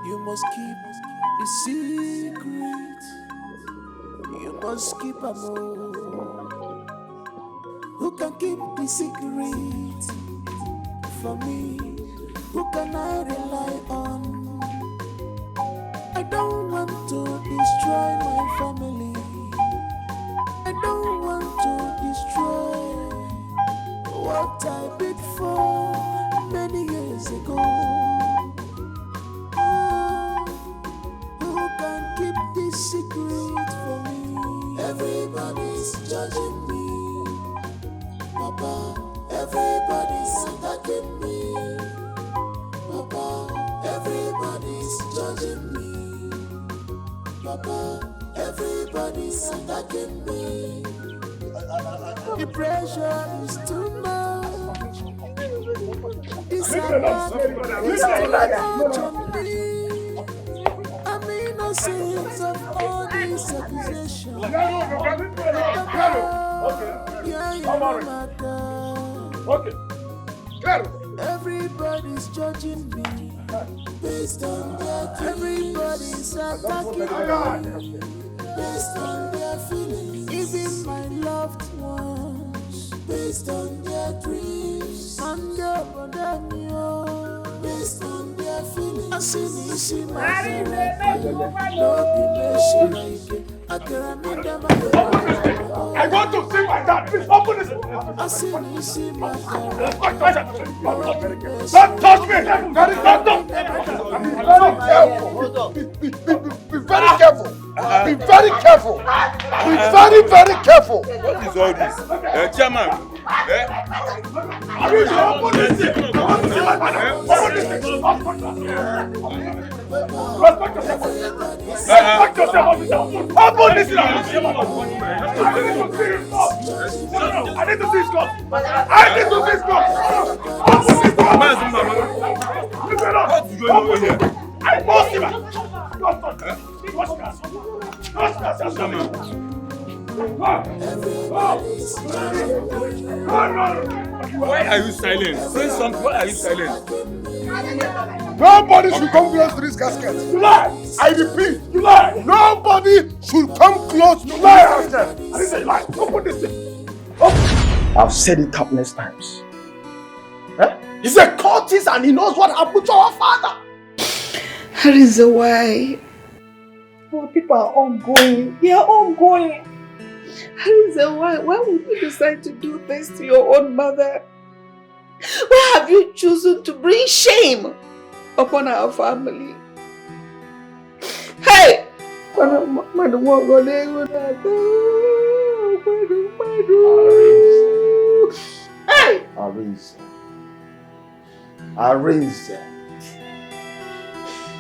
you must keep the secret? You must keep a more. Who can keep the secret for me? Who can I rely on? I don't want to destroy my family. I don't want to destroy what I did for many years ago. Who can keep this secret for me? Everybody's judging me, Papa. Everybody's attacking me, Papa. Everybody's judging me, Papa. Everybody's attacking me. The pressure is too much. It's on me. I'm innocent of all these accusations. Everybody's judging me based on their everybody's attacking me based on their feelings, even my loved ones, based on their dreams, and their based on their feelings. I see my I want to see my dad. Please open this. Don't touch me. Be very careful. Be very careful. Be very, very careful. What is all this? Chairman. Open this thing. Open this thing. I need to see this cloth. I need to see this cloth. Open this door. I must see Why are you silent? Say something. Why are you silent? Nobody should come close to this casket. You lie. I repeat. You lie. Nobody should come close to this casket. I didn't say you lie. Open this thing. I've said it countless times. He's a cultist and he knows what happened to our father. That is why our people are ongoing. They are ongoing. That is why would you decide to do this to your own mother? Why have you chosen to bring shame upon our family? Hey! Hey!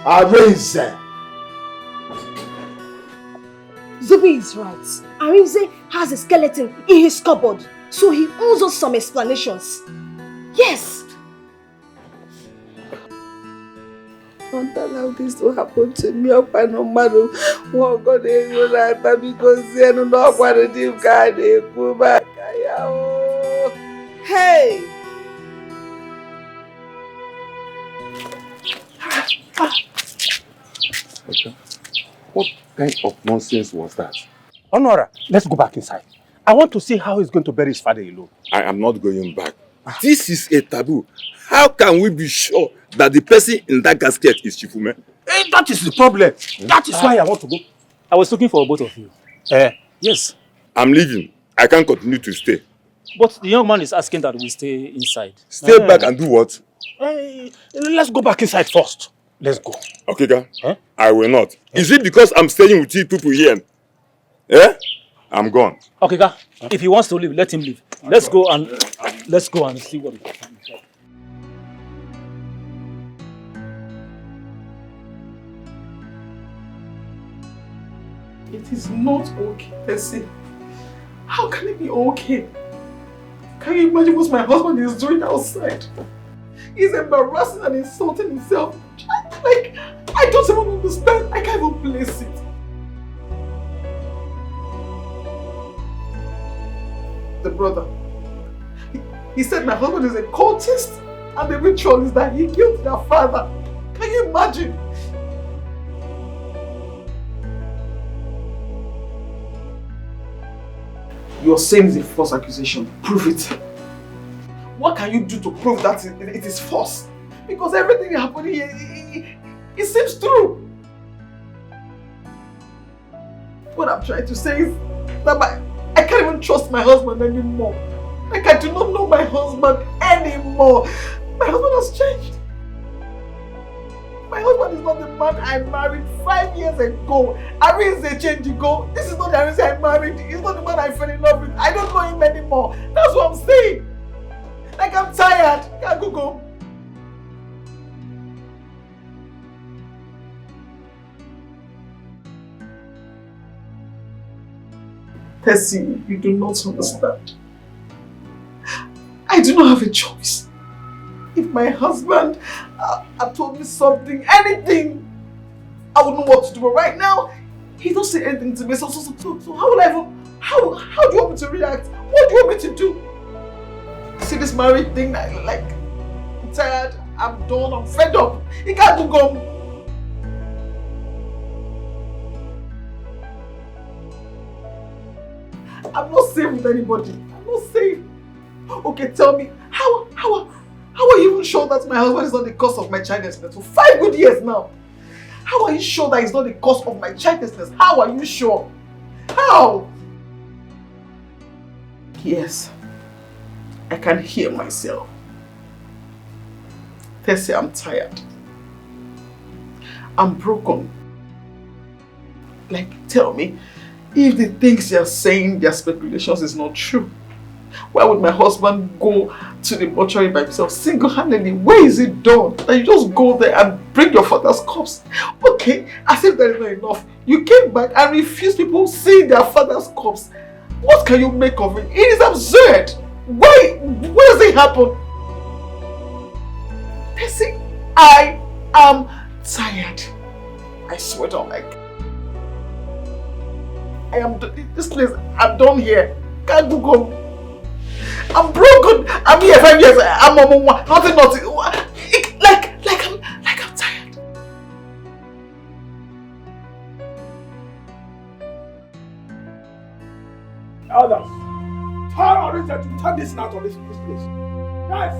Arinze. Zubi is right. Arinze has a skeleton in his cupboard, so he owes us some explanations. Yes. can't allow this to happen to me. What God because you know what to do, God. Hey! Okay. What kind of nonsense was that? Honora, let's go back inside. I want to see how he's going to bury his father alone. I am not going back. This is a taboo. How can we be sure that the person in that casket is Chifume? That is the problem. That is why I want to go. I was looking for both of you. Yes. I'm leaving. I can't continue to stay. But the young man is asking that we stay inside. Stay back and do what? Let's go back inside first. Let's go. Okay, Ka. I will not. Is it because I'm staying with you people here? I'm gone. Okay, Ka. If he wants to leave, let him leave. Let's go and see what we can find. It is not okay, Percy. How can it be okay? Can you imagine what my husband is doing outside? He's embarrassing and insulting himself. Like, I don't even understand. I can't even place it. The brother, he said my husband is a cultist and the ritualist that he killed their father. Can you imagine? You're saying it's a false accusation. Prove it. What can you do to prove that it is false? Because everything happening here, it seems true. What I'm trying to say is that I can't even trust my husband anymore. Like, I do not know my husband anymore. My husband has changed. My husband is not the man I married 5 years ago. Arinze changed ago. This is not the Arinze I married. He's not the man I fell in love with. I don't know him anymore. That's what I'm saying. Like, I'm tired. Can't go. Percy, you do not understand. I do not have a choice. If my husband had told me something, anything, I would know what to do. But right now, he don't say anything to me. So how will I even, how do you want me to react? What do you want me to do? See this married thing, like, I'm tired, I'm done, I'm fed up. He can't go. I'm not safe with anybody. I'm not safe. Okay, tell me, how are you even sure that my husband is not the cause of my childlessness for 5 good years now? How are you sure that he's not the cause of my childlessness? How are you sure? How? Yes, I can hear myself. Percy, I'm tired. I'm broken. Like, tell me, if the things you're saying, their speculations is not true, why would my husband go to the mortuary by himself single-handedly? Where is it done? That you just go there and bring your father's corpse? Okay, as if that is not enough. You came back and refused people seeing their father's corpse. What can you make of it? It is absurd. Why does it happen? Percy, I am tired. I swear to God. I am this place. I'm done here. Can't go. I'm broken. I'm here 5 years. I'm nothing. Like I'm tired. Elders, tell Orinze to turn this out of this place. Yes,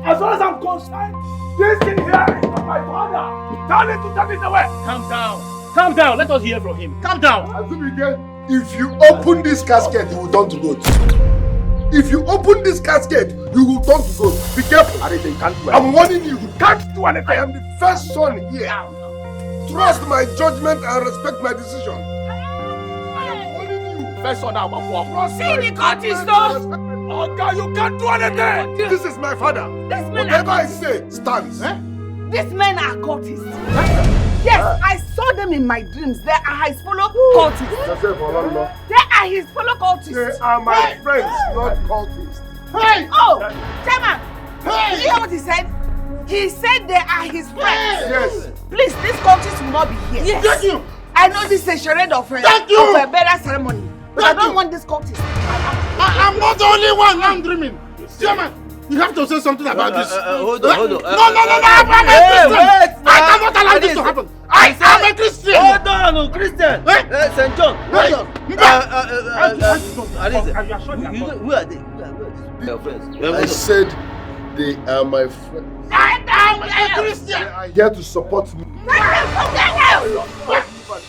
as far as I'm concerned, this thing here is not my father. Tell him to turn this away. Calm down. Calm down. Let us hear from him. Calm down. If you open this casket, you will turn to gold. If you open this casket, you will turn to gold. Be careful. I'm warning you. You can't do anything. I am the first son here. Trust my judgment and respect my decision. I am warning you. First son now, see the cultist, though. Okay, you can't do anything. This is my father. Whatever I say stands. These men are cultists. Yes, I saw them in my dreams. They are his fellow cultists. They are his fellow cultists. They are my friends, not cultists. Hey! Oh, Chairman! Hey! You hear what he said? He said they are his friends. Yes. Please, these cultists will not be here. Yes. Thank you. I know this is a charade of a burial ceremony, but I don't want this cultist. I'm not the only one now dreaming. Chairman, you have to say something about this. Hold on. No, I'm a Christian. I cannot allow this to happen. I am a Christian. Hold on, Christian. St. John, hold on. Who are they? Your friends. I said they are my friends. I am a Christian. They are here to support me.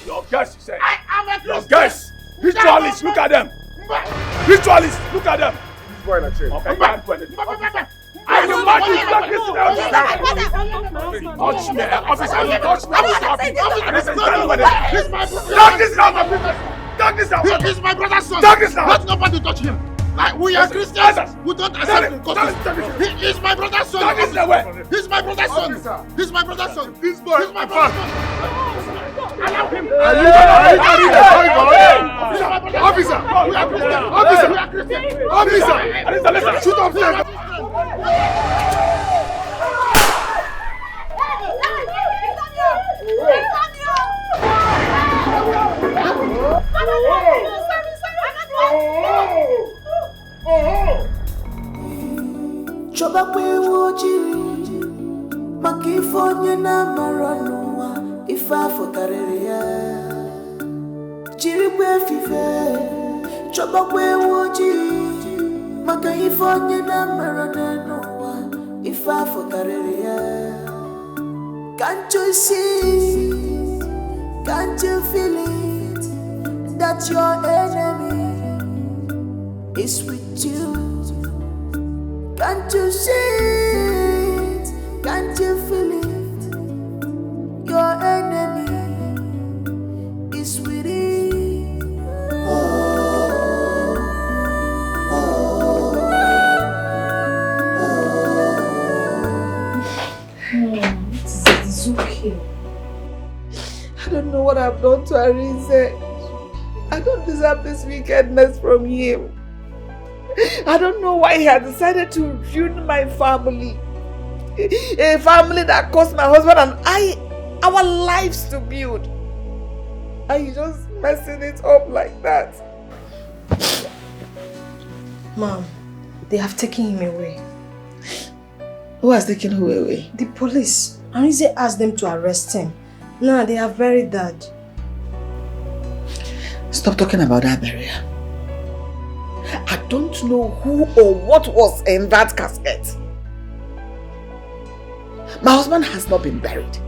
Your guests, you said. I am a Christian. Your guests. Ritualists, look at them. Ritualists, look at them. This boy in a chair. Okay, can't do anything. I will not do that. Touch me, officer. You touch me. Talk this now, my business. Talk this now. He's my brother's son. Talk this now. Let nobody touch him. Like we are Christians, we don't accept him. He is my brother's son. He's my brother's son. He's my brother's son. This boy is my brother's son. Allow him. Officer, we are Christians. Officer, shoot off them. Choba kwe wojiri makifonye na maranua ifafo kareria jiri kwe fife choba kwe wojiri makifonye na maranua ifafo kareria. Can't you see, can't you feel it, that your enemy is with you? Can't you see it? Can't you feel it? Your enemy is with it. It's okay. I don't know what I've done to Arinze. I don't deserve this wickedness from him. I don't know why he has decided to ruin my family. A family that cost my husband and I our lives to build. And he's just messing it up like that. Mom, they have taken him away. Who has taken who away? The police. Arinze asked them to arrest him. Now they have buried Dad. Stop talking about that burial. I don't know who or what was in that casket. My husband has not been buried.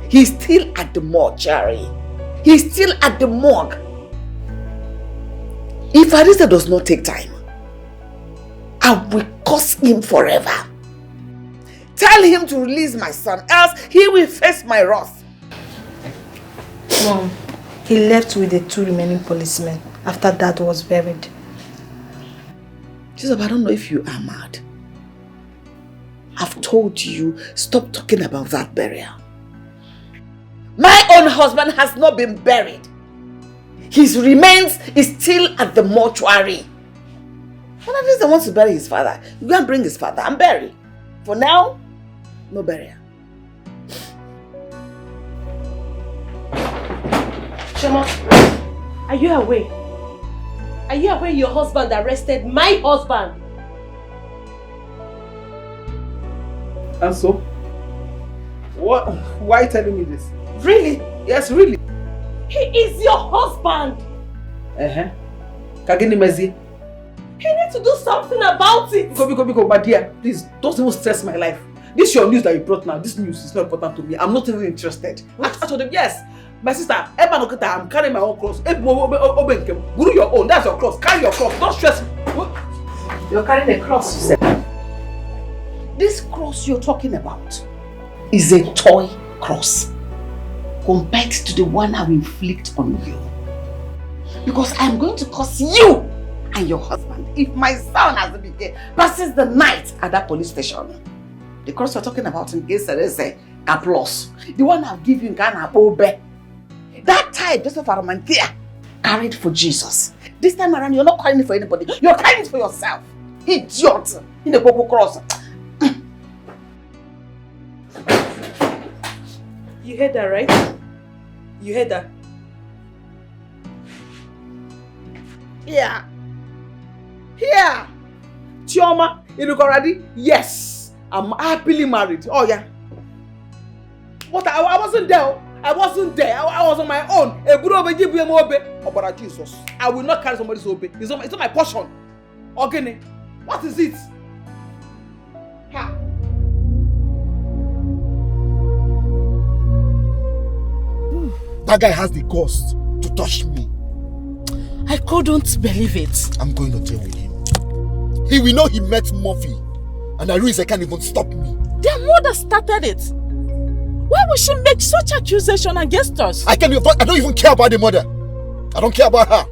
He's still at the mortuary. He's still at the morgue. If Arinze does not take time, I will curse him forever. Tell him to release my son, else he will face my wrath. Mom, he left with the 2 remaining policemen after Dad was buried. Jesus, I don't know if you are mad. I've told you, stop talking about that burial. My own husband has not been buried. His remains is still at the mortuary. When Arinze wants to bury his father, you go and bring his father and bury. For now, no burial. Shema, are you aware? Are you aware your husband arrested my husband? And so? What? Why are you telling me this? Really? Yes, really. He is your husband. Kagini Mezi. You need to do something about it. Biko, my dear, please don't even stress my life. This is your news that you brought now. This news is not important to me. I'm not even interested. I told him, yes. My sister, I'm carrying my own cross. Guru your own, that's your cross. Carry your cross. Don't stress me. You're carrying a cross, you said. This cross you're talking about is a toy cross compared to the one I will inflict on you. Because I'm going to curse you and your husband if my son has been passes the night at that police station. The cross you're talking about in case there is a applause. The one I'll give you in Ghana, Obe. That type, Joseph Aramantia, carried for Jesus. This time around, you're not carrying it for anybody. You're carrying it for yourself. Idiot. In the Coco cross. You heard that, right? You heard that? Yeah. Here. Chioma, you look already? Yes. I'm happily married. Oh yeah. But I wasn't there. I wasn't there. I was on my own. Oh, but Jesus. I will not carry somebody's obe. It's not my portion. Okay. What is it? Ha. That guy has the guts to touch me. I couldn't believe it. I'm going to deal with him. He will know he met Murphy. And Arinze can't even stop me. Their mother started it. Why would she make such accusation against us? I don't even care about the mother. I don't care about her.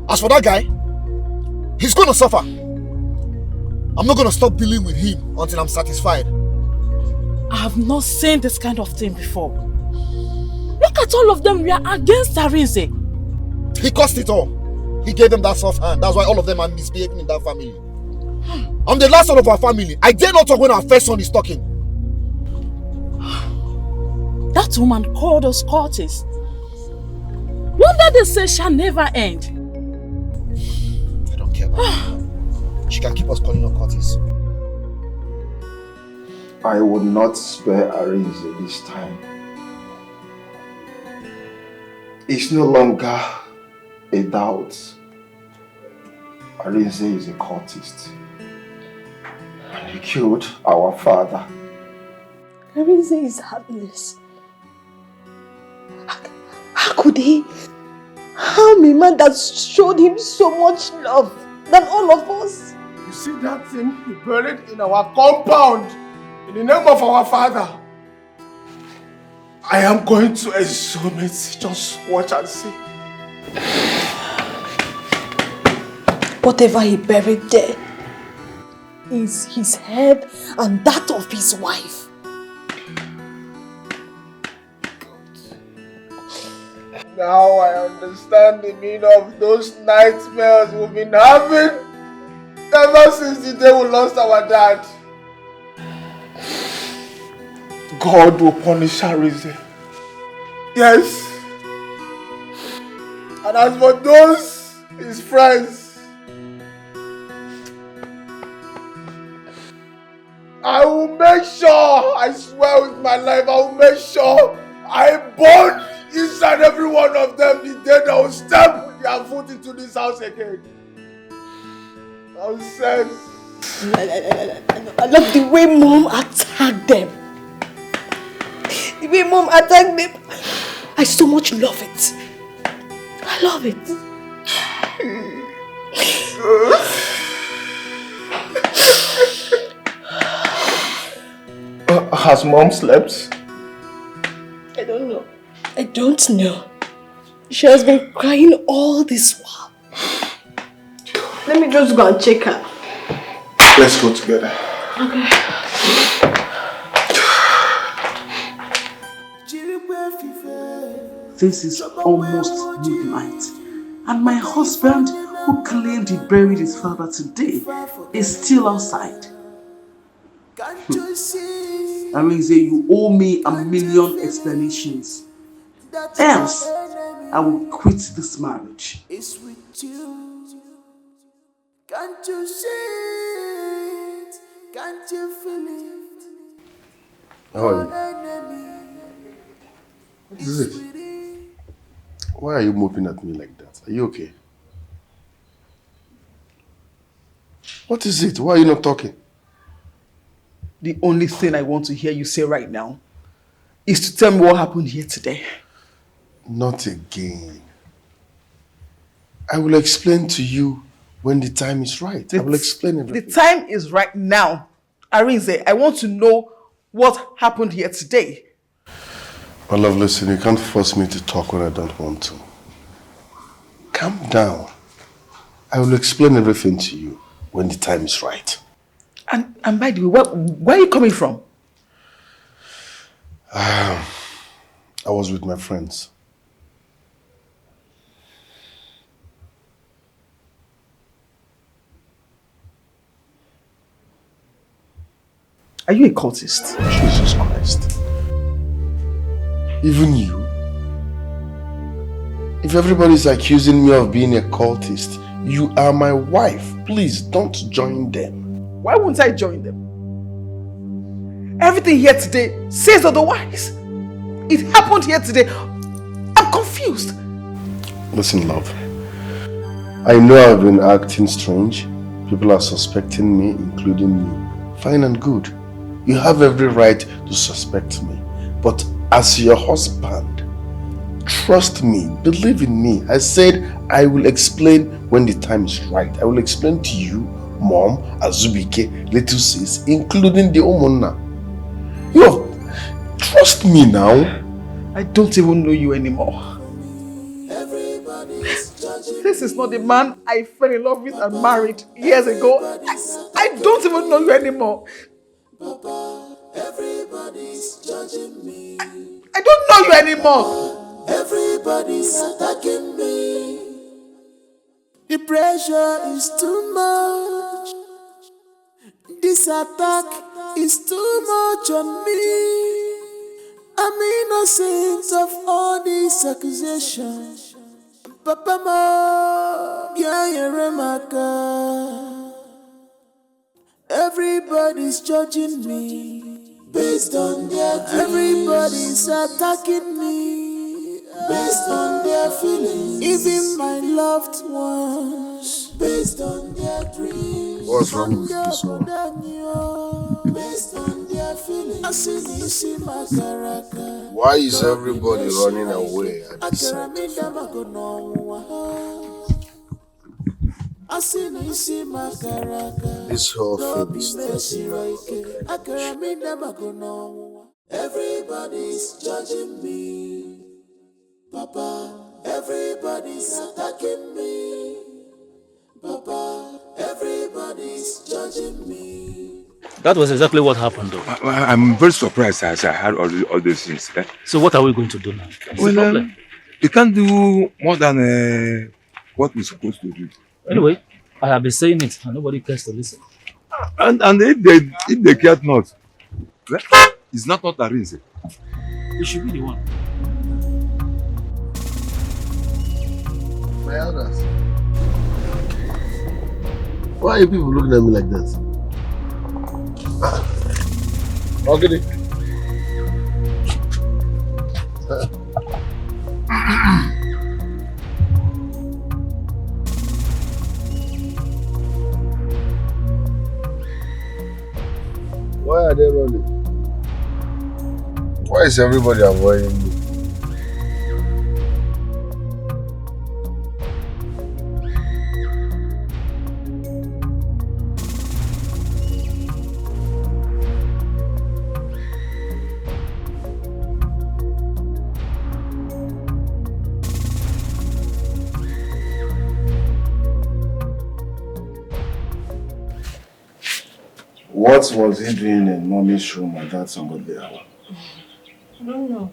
As for that guy, he's going to suffer. I'm not going to stop dealing with him until I'm satisfied. I have not seen this kind of thing before. Look at all of them. We are against Arinze. He caused it all. He gave them that soft hand. That's why all of them are misbehaving in that family. I'm the last son of our family. I dare not talk when our first son is talking. That woman called us cultists. Wonder they say shall never end. I don't care about her. She can keep us calling her cultists. I would not spare Arinze this time. It's no longer a doubt. Arinze is a cultist. And he killed our father. Arinze is heartless. How could he harm a man that showed him so much love than all of us? You see that thing he buried in our compound in the name of our father? I am going to exhume it. Just watch and see. Whatever he buried there is his head and that of his wife. Now I understand the meaning of those nightmares we've been having ever since the day we lost our dad. God will punish Arinze. Yes. And as for those, his friends, I will make sure, I swear with my life, I will make sure I burn each and every one of them the day they will step their foot into this house again. Nonsense. I love the way Mom attacked them. The way Mom attacked them. I so much love it. I love it. Has Mom slept? I don't know. I don't know. She has been crying all this while. Let me just go and check her. Let's go together. Okay. This is almost midnight, and my husband, who claimed he buried his father today, is still outside. Arinze, you owe me 1,000,000 explanations. Else, I will quit this marriage. It's with you. Can't you see it? Can't you feel it? How are you? What is it? Why are you moping at me like that? Are you okay? What is it? Why are you not talking? The only thing I want to hear you say right now is to tell me what happened here today. Not again. I will explain to you when the time is right. I will explain everything. The time is right now. Arinze, I want to know what happened here today. My love, listen, you can't force me to talk when I don't want to. Calm down. I will explain everything to you when the time is right. And by the way, where are you coming from? I was with my friends. Are you a cultist? Jesus Christ. Even you? If everybody's accusing me of being a cultist, you are my wife. Please don't join them. Why won't I join them? Everything here today says otherwise. It happened here today. I'm confused. Listen, love. I know I've been acting strange. People are suspecting me, including you. Fine and good. You have every right to suspect me. But as your husband, trust me, believe in me. I said I will explain when the time is right. I will explain to you, Mom, Azubike, little sis, including the Omona. Trust me now. I don't even know you anymore. This is not the man I fell in love with and married years ago. I don't even know you anymore. Everybody's judging me. I don't know you anymore. Everybody's attacking me. The pressure is too much. This attack is too much on me. I'm innocent of all these accusations. Papa Mo, yeah, Remaka. Everybody's judging me based on their dreams. Everybody's attacking me based on their feelings. Even my loved ones based on their dreams. What's wrong with this one? Based on their feelings. Why is everybody running away at the same time? This whole thing is stressing me out. Everybody's judging me, Papa. Everybody's attacking me, Papa. Everybody's judging me. That was exactly what happened, though. I'm very surprised as I heard all those things. So what are we going to do now? What's the problem? We can't do more than what we're supposed to do. Anyway, I have been saying it and nobody cares to listen. And if they care not, it's not arranged. You should be the one. My elders. Why are you people looking at me like that? Okay. Why are they running? Why is everybody avoiding me? What was he doing in Mommy's room at that ungodly hour? I don't know.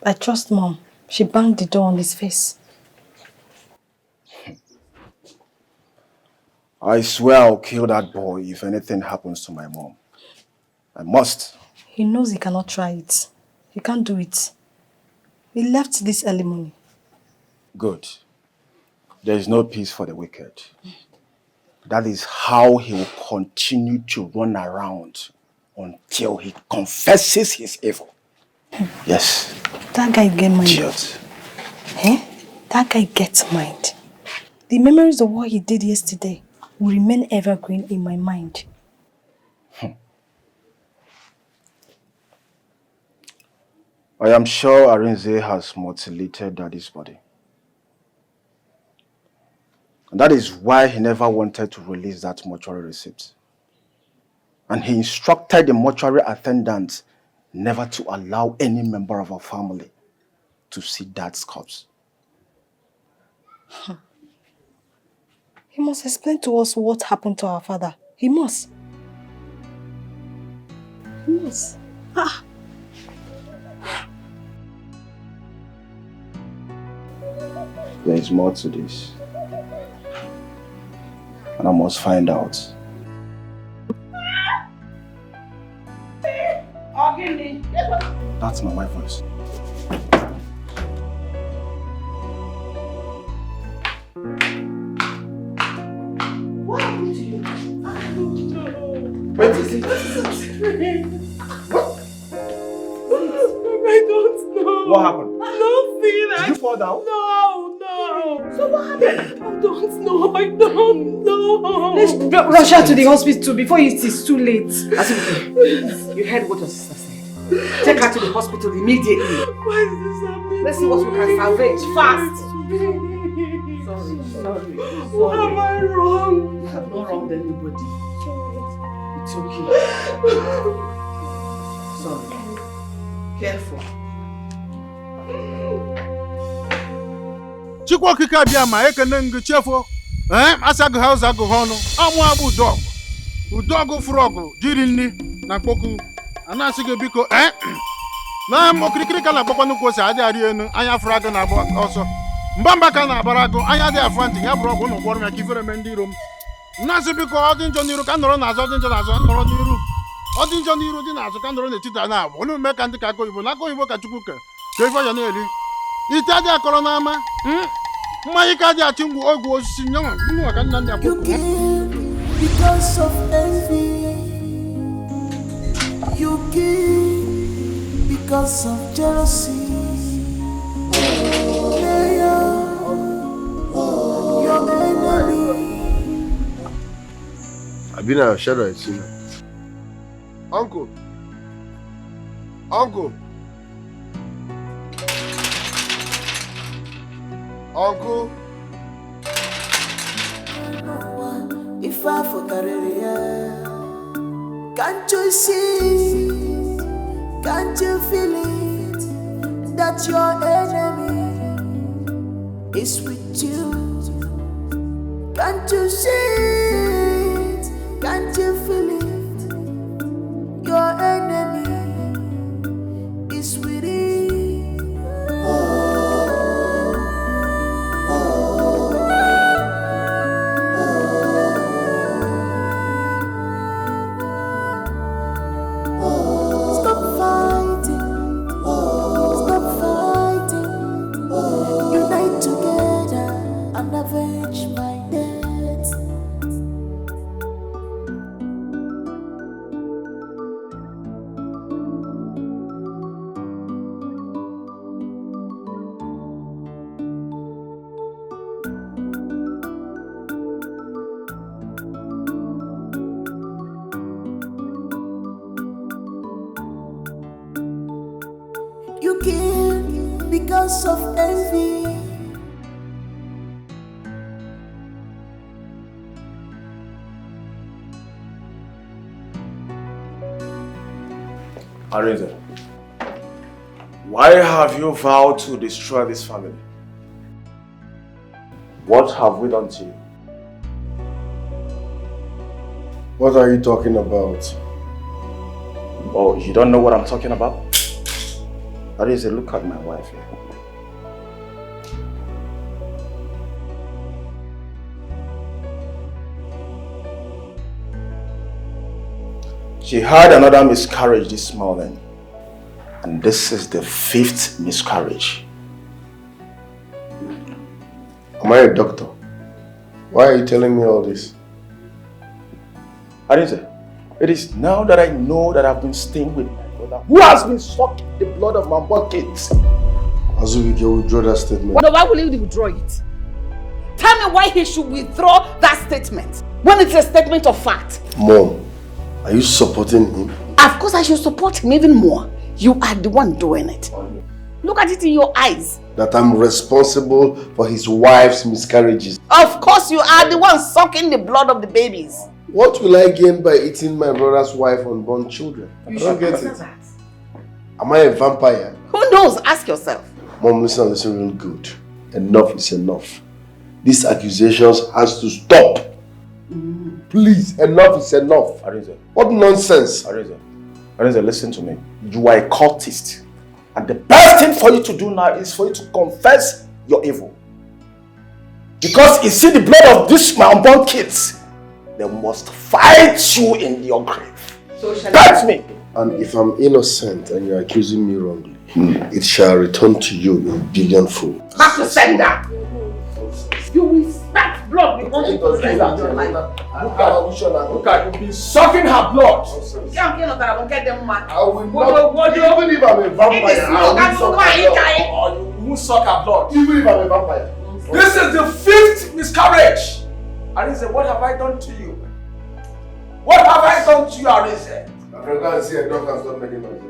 I trust Mom. She banged the door on his face. I swear I'll kill that boy if anything happens to my mom. I must. He knows he cannot try it. He can't do it. He left this early morning. Good. There is no peace for the wicked. That is how he will continue to run around until he confesses his evil. Yes. That guy get mind. Idiot. Eh? That guy gets mind. The memories of what he did yesterday will remain evergreen in my mind. I am sure Arinze has mutilated Daddy's body. And that is why he never wanted to release that mortuary receipt. And he instructed the mortuary attendant never to allow any member of our family to see Dad's corpse. He must explain to us what happened to our father. He must. He must. Ah. There is more to this. And I must find out. Ogini, That's my wife's voice. What happened to you? I don't know. What is it? I don't know. What happened? Nothing. Did you fall down? No. So what happened? I don't know. I don't know. Let's rush her to the hospital before it is too late. Asibuke, you heard what your sister said. Take her to the hospital immediately. Why is this happening? Let's see what we can salvage fast. Sorry. What am I wrong? You have not wronged anybody. It's okay. Sorry. Careful. Chikwa kika bia ma ekene ngi chefo. Asagu house agu hono. Amu abu dog. Udogu frog jiri nni na kpoku. Anasi ge biko na mo kirikiri kala gbapanu ko sa adi ari enu anya frag na abo oso. Mbamba ka na abarago anya dey afranti ya bro no gboro me kifere me ndi rom. Nasi biko odinjo niru ka noro na azo odinjo na azo noro niru. Odinjo niru di na azo ka noro na etita na abo. Onu me ka ndi ka ko ibo na ko ibo ka chukwuke. Ke ifo ya na eli. Ite adi akoro na ama. Mmanya ka adi atimbu ogwu osisi nyawa nnu ka nna ndi apoku. Because of envy. You give because of jealousy. Your enemy. I've been a shadow, I see. Uncle. Uncle. Uncle. If I forgot it, yeah. Can't you see? Can't you feel it? That your enemy is with you. Can't you see it? Can't you feel it? Your enemy is with you. Stop fighting. Stop fighting. Unite together and avenge my death. You kill because of envy. Arinze, why have you vowed to destroy this family? What have we done to you? What are you talking about? Oh, you don't know what I'm talking about? Arinze, look at my wife here. She had another miscarriage this morning, and this is the 5th miscarriage. Am I a doctor? Why are you telling me all this? Arinze, it is now that I know that I've been staying with my brother who has been sucking the blood of my born kids. Azubike will withdraw that statement. No, why will he withdraw it? Tell me why he should withdraw that statement when it's a statement of fact. Mom, are you supporting him? Of course I should support him even more. You are the one doing it. Look at it in your eyes. That I'm responsible for his wife's miscarriages. Of course you are the one sucking the blood of the babies. What will I gain by eating my brother's wife unborn children? I don't get it. Am I a vampire? Who knows? Ask yourself. Mom, listen real good. Enough is enough. These accusations has to stop. Please, enough is enough. Arinze. What nonsense. Arinze, listen to me. You are a cultist. And the best thing for you to do now is for you to confess your evil. Because you see the blood of these my unborn kids, they must fight you in your grave. So shall That's me. And if I'm innocent and you're accusing me wrongly, it shall return to you in billionfold. Back to sender! You will smack blood before you go rest of your life. Look at you've been sucking her blood. I will not, even if I'm a vampire, you won't suck her blood. Even if I'm a vampire. This is the 5th miscarriage. Arise, what have I done to you? What have I done to you, Arise? My friend, go and see a doctor and stop making noise.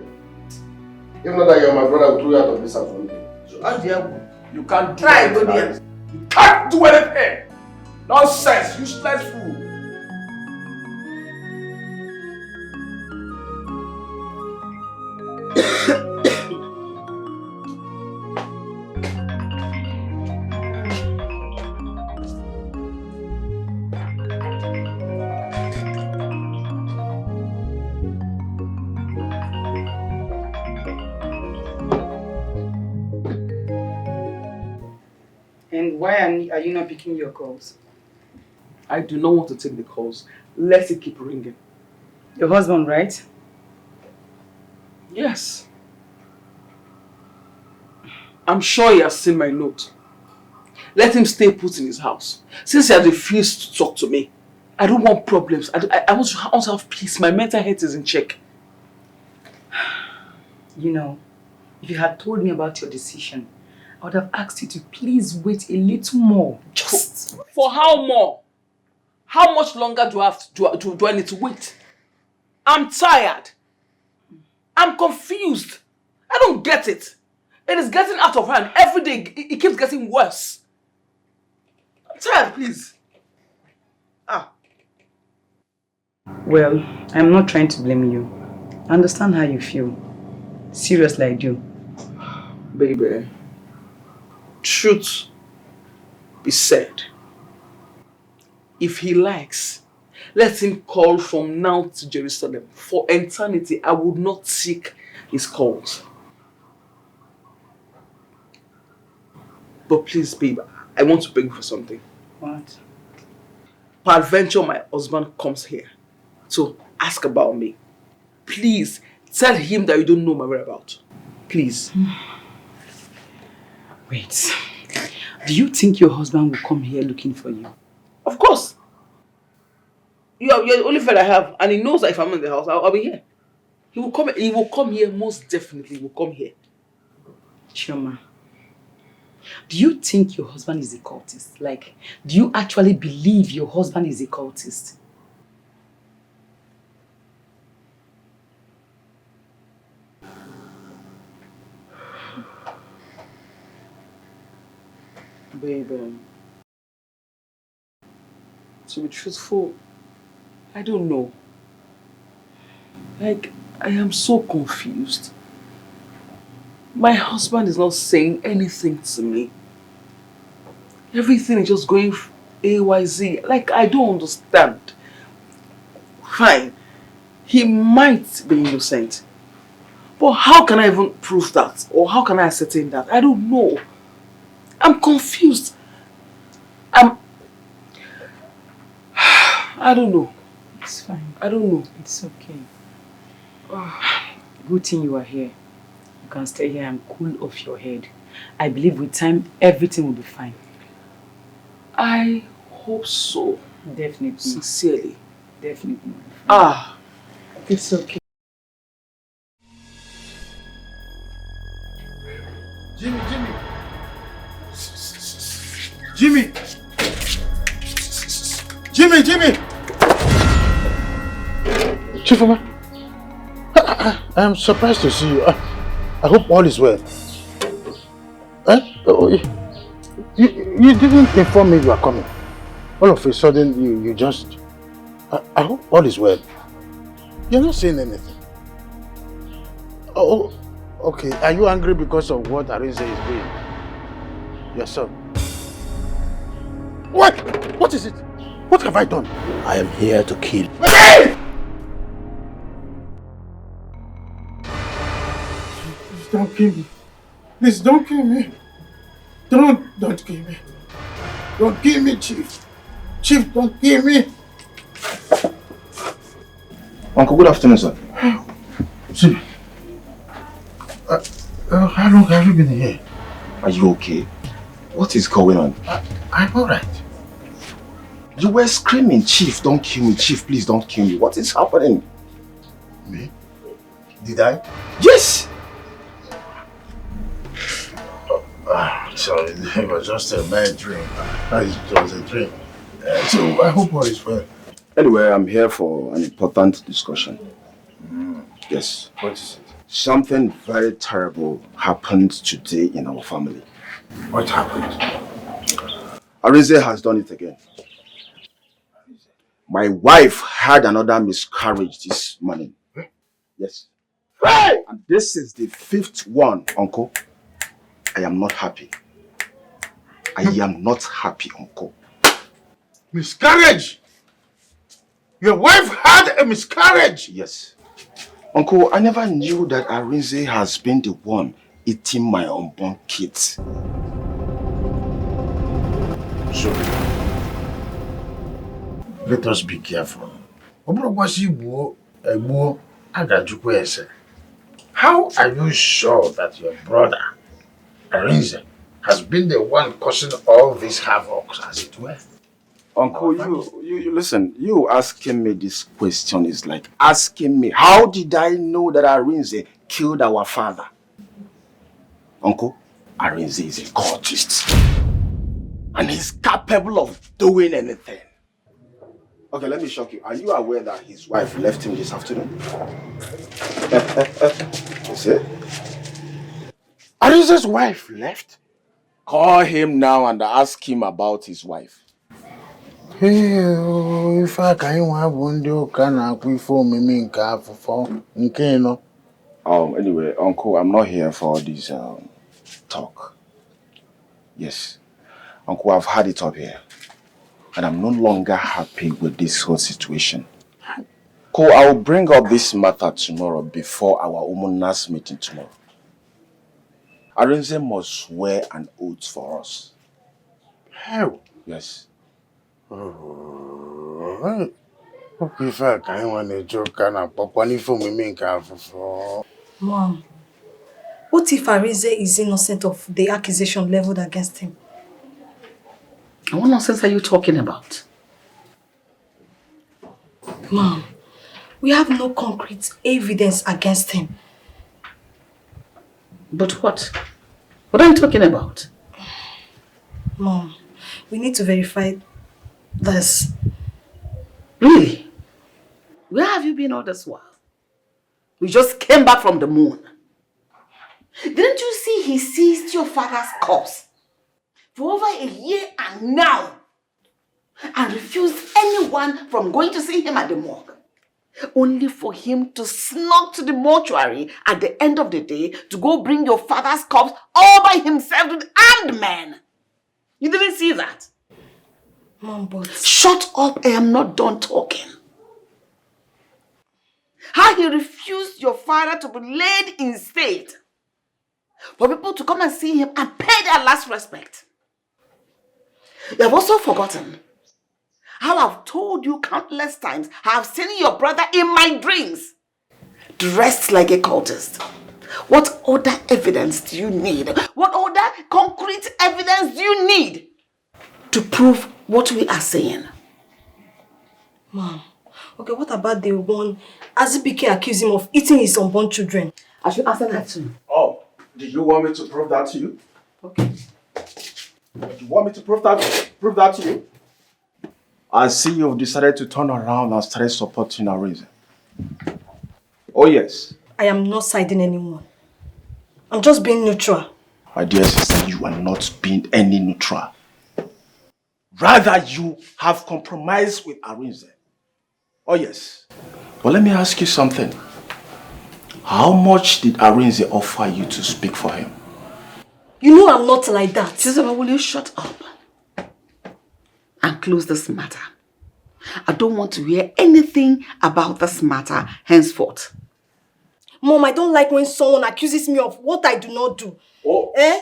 If not that you're my brother, I will throw you out of this house one day. You can't do anything. You can't do anything. Nonsense, useless fool. And why are you not picking your calls? I do not want to take the calls. Let it keep ringing. Your husband, right? Yes. I'm sure he has seen my note. Let him stay put in his house. Since he has refused to talk to me, I don't want problems. I want to have peace. My mental health is in check. You know, if you had told me about your decision, I would have asked you to please wait a little more. Just for how more? How much longer do I need to wait? I'm tired. I'm confused. I don't get it. It is getting out of hand. Every day, it keeps getting worse. I'm tired, please. Well, I'm not trying to blame you. I understand how you feel. Seriously, I do. Baby, truth be said. If he likes, let him call from now to Jerusalem. For eternity, I would not seek his calls. But please, babe, I want to beg you for something. What? Peradventure, my husband comes here to ask about me. Please, tell him that you don't know my whereabouts. Please. Wait. Do you think your husband will come here looking for you? Of course. You're the only friend I have, and he knows that if I'm in the house, I'll be here. He will come here, most definitely. He will come here. Chioma, do you think your husband is a cultist? Like, do you actually believe your husband is a cultist? Baby, to be truthful, I don't know. Like, I am so confused. My husband is not saying anything to me. Everything is just going AYZ. Like, I don't understand. Fine, he might be innocent. But how can I even prove that? Or how can I ascertain that? I don't know. I'm confused. I don't know. It's fine. I don't know. It's okay. Good thing you are here. You can stay here and cool off your head. I believe with time, everything will be fine. I hope so. Definitely. Sincerely. Definitely. It's okay. Jimmy! Chief Oma, I am surprised to see you. I hope all is well. You didn't inform me you are coming. All of a sudden, you just... I hope all is well. You're not saying anything. Oh, okay. Are you angry because of what Arinze is doing? Your son. What? What is it? What have I done? I am here to kill. Please don't kill me. Please don't kill me. Don't kill me. Don't kill me, Chief. Chief, don't kill me. Uncle, good afternoon, sir. Sibling, how long have you been here? Are you okay? What is going on? I'm alright. You were screaming, Chief, don't kill me. Chief, please don't kill me. What is happening? Me? Did I? Yes! Sorry, it was just a bad dream. It was a dream. So I hope all is well. Anyway, I'm here for an important discussion. Yes. What is it? Something very terrible happened today in our family. What happened? Arinze has done it again. My wife had another miscarriage this morning. Yes. Hey! And this is the 5th one, Uncle. I am not happy. I am not happy, Uncle. Miscarriage? Your wife had a miscarriage? Yes. Uncle, I never knew that Arinze has been the one eating my unborn kids. So, let us be careful. How are you sure that your brother, Arinze, has been the one causing all these havoc, as it were? Uncle, you listen, you asking me this question is like asking me, how did I know that Arinze killed our father? Uncle, Arinze is a cultist. And he's capable of doing anything. Okay, let me shock you. Are you aware that his wife left him this afternoon? You see? Arinze's wife left? Call him now and ask him about his wife. Hey, if I can't have one day, can I quit for me for Anyway, Uncle, I'm not here for this talk. Yes. Uncle, I've had it up here. And I'm no longer happy with this whole situation. Uncle, I'll bring up this matter tomorrow before our Umunas meeting tomorrow. Arinze must swear an oath for us. How? Yes. Okay, if I can't want a joke, can I pop one for me for? Mom, what if Arinze is innocent of the accusation leveled against him? What nonsense are you talking about? Mom, we have no concrete evidence against him. But what? What are you talking about? Mom, we need to verify this. Really? Where have you been all this while? We just came back from the moon. Didn't you see he seized your father's corpse for over a year and now and refused anyone from going to see him at the morgue? Only for him to sneak to the mortuary at the end of the day to go bring your father's corpse all by himself with armed men. You didn't see that? Mom, but... Shut up, I am not done talking. How he refused your father to be laid in state for people to come and see him and pay their last respect. You have also forgotten how I've told you countless times how I've seen your brother in my dreams, dressed like a cultist. What other evidence do you need? What other concrete evidence do you need to prove what we are saying? Mom, okay, what about the one Azubike accused him of eating his unborn children? I should answer that too. Oh, do you want me to prove that to you? Okay. Do you want me to prove that to you? I see you've decided to turn around and start supporting Arinze. Oh yes. I am not siding anyone. I'm just being neutral. My dear sister, you are not being any neutral. Rather, you have compromised with Arinze. Oh yes. But let me ask you something. How much did Arinze offer you to speak for him? You know I'm not like that. Sister, will you shut up and close this matter? I don't want to hear anything about this matter henceforth. Mom, I don't like when someone accuses me of what I do not do. Oh. Eh?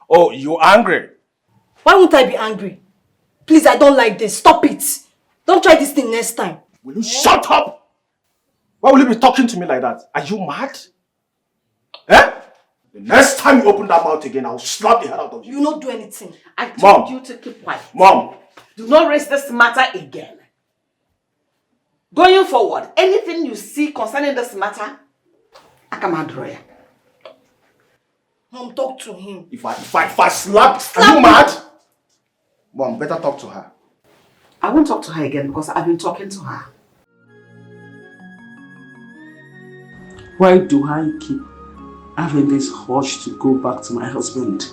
Oh, you're angry? Why won't I be angry? Please, I don't like this. Stop it. Don't try this thing next time. Will you shut up? Why will you be talking to me like that? Are you mad? Eh? The next time you open that mouth again, I'll slap the hell out of you. You will not do anything. I told you to keep quiet. Mom! Do not raise this matter again. Going forward, anything you see concerning this matter, I come out lawyer. Mom, talk to him. If I slap, are you mad? Mom, better talk to her. I won't talk to her again because I've been talking to her. Why do I keep having this urge to go back to my husband?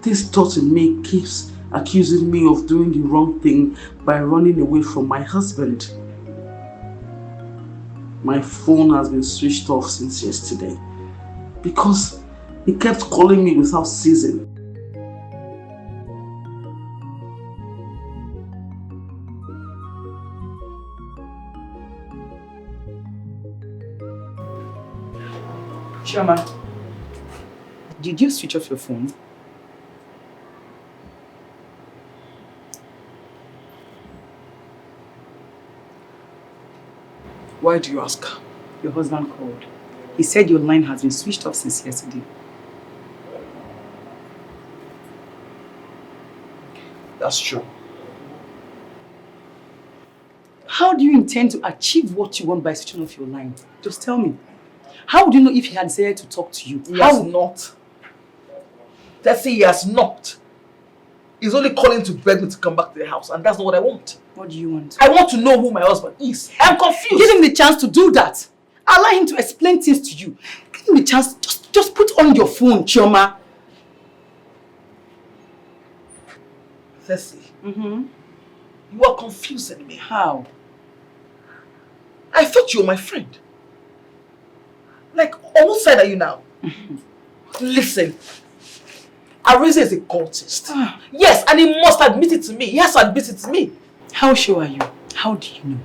This thought in me keeps accusing me of doing the wrong thing by running away from my husband. My phone has been switched off since yesterday because he kept calling me without ceasing. Chioma, did you switch off your phone? Why do you ask? Your husband called. He said your line has been switched off since yesterday. That's true. How do you intend to achieve what you want by switching off your line? Just tell me. How would you know if he had decided to talk to you? He has not. Let's say he has not. He's only calling to beg me to come back to the house, and that's not what I want. What do you want? I want to know who my husband is. I'm confused. Give him the chance to do that. Allow him to explain things to you. Give him the chance. Just put on your phone, Chioma. Tessie, you are confusing me. How? I thought you were my friend. Like, on what side are you now? Listen, Arise is a cultist. Yes, and he must admit it to me. He has to admit it to me. How sure are you? How do you know?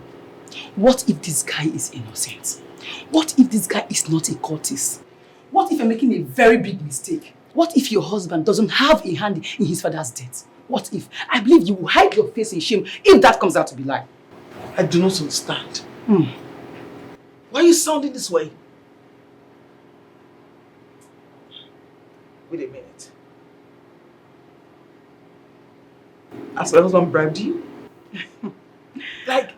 What if this guy is innocent? What if this guy is not a cultist? What if you're making a very big mistake? What if your husband doesn't have a hand in his father's death? What if? I believe you will hide your face in shame if that comes out to be lie. I do not understand. Why are you sounding this way? Wait a minute. Has my husband bribed you? Like,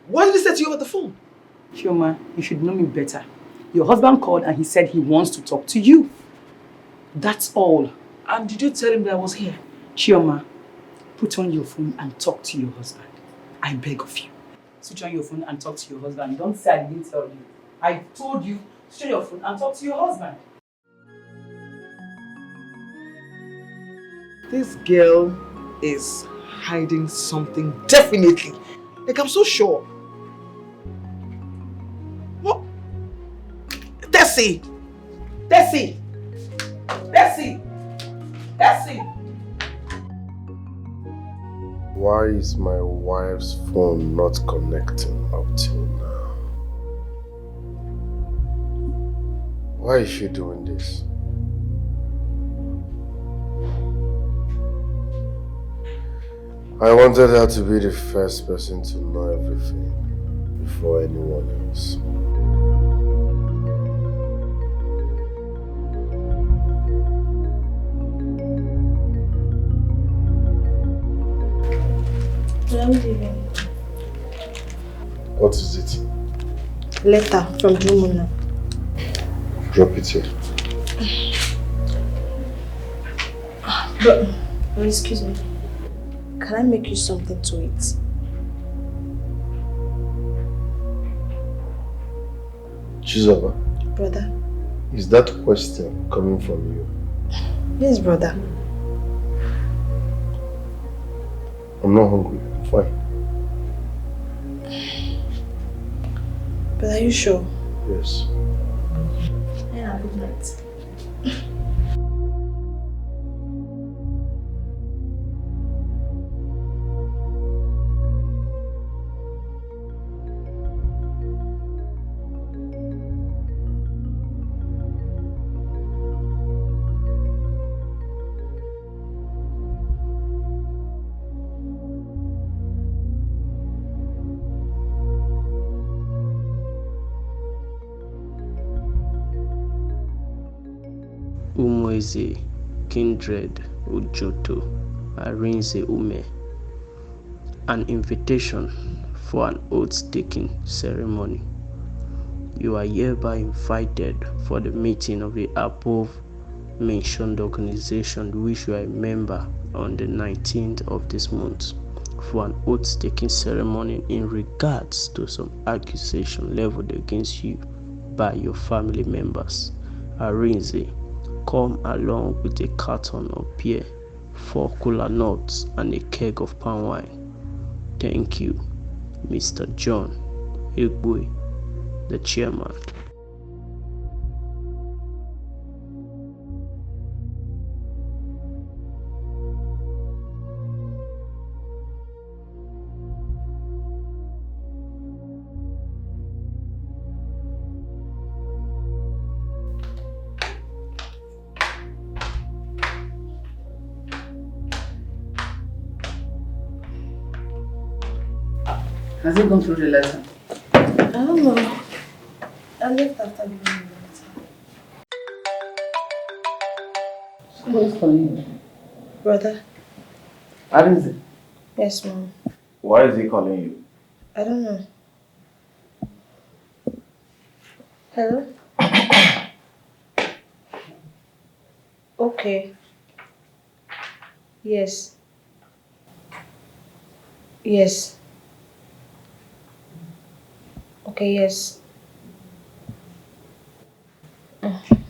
why did he say to you over the phone? Chioma, you should know me better. Your husband called and he said he wants to talk to you. That's all. And did you tell him that I was here? Chioma, put on your phone and talk to your husband. I beg of you. Switch on your phone and talk to your husband. Don't say I didn't tell you. I told you, switch on your phone and talk to your husband. This girl is hiding something, definitely. Like, I'm so sure. What? Tessie! Tessie! Tessie! Tessie! Why is my wife's phone not connecting up till now? Why is she doing this? I wanted her to be the first person to know everything before anyone else. I'm leaving. What is it? Letter from Jumuna. Drop it here. But excuse me. Can I make you something to eat? Chizoba, Brother? is that question coming from you? Yes, brother. I'm not hungry. I'm fine. But are you sure? Yes. Yeah, good night. Omoeze, Kindred, Ujoto, Arinze Ume. An invitation for an oath-taking ceremony. You are hereby invited for the meeting of the above-mentioned organization which you are a member on the 19th of this month for an oath-taking ceremony in regards to some accusation leveled against you by your family members. Arinze, come along with a carton of beer, 4 kola nuts, and a keg of palm wine. Thank you, Mr. John Egwe, the chairman. Has he gone through the letter? I don't know. I left after giving the letter. Who is calling you? Brother? Arinze, Yes, Mom. why is he calling you? I don't know. Hello? Okay. Yes. Yes. Okay, yes.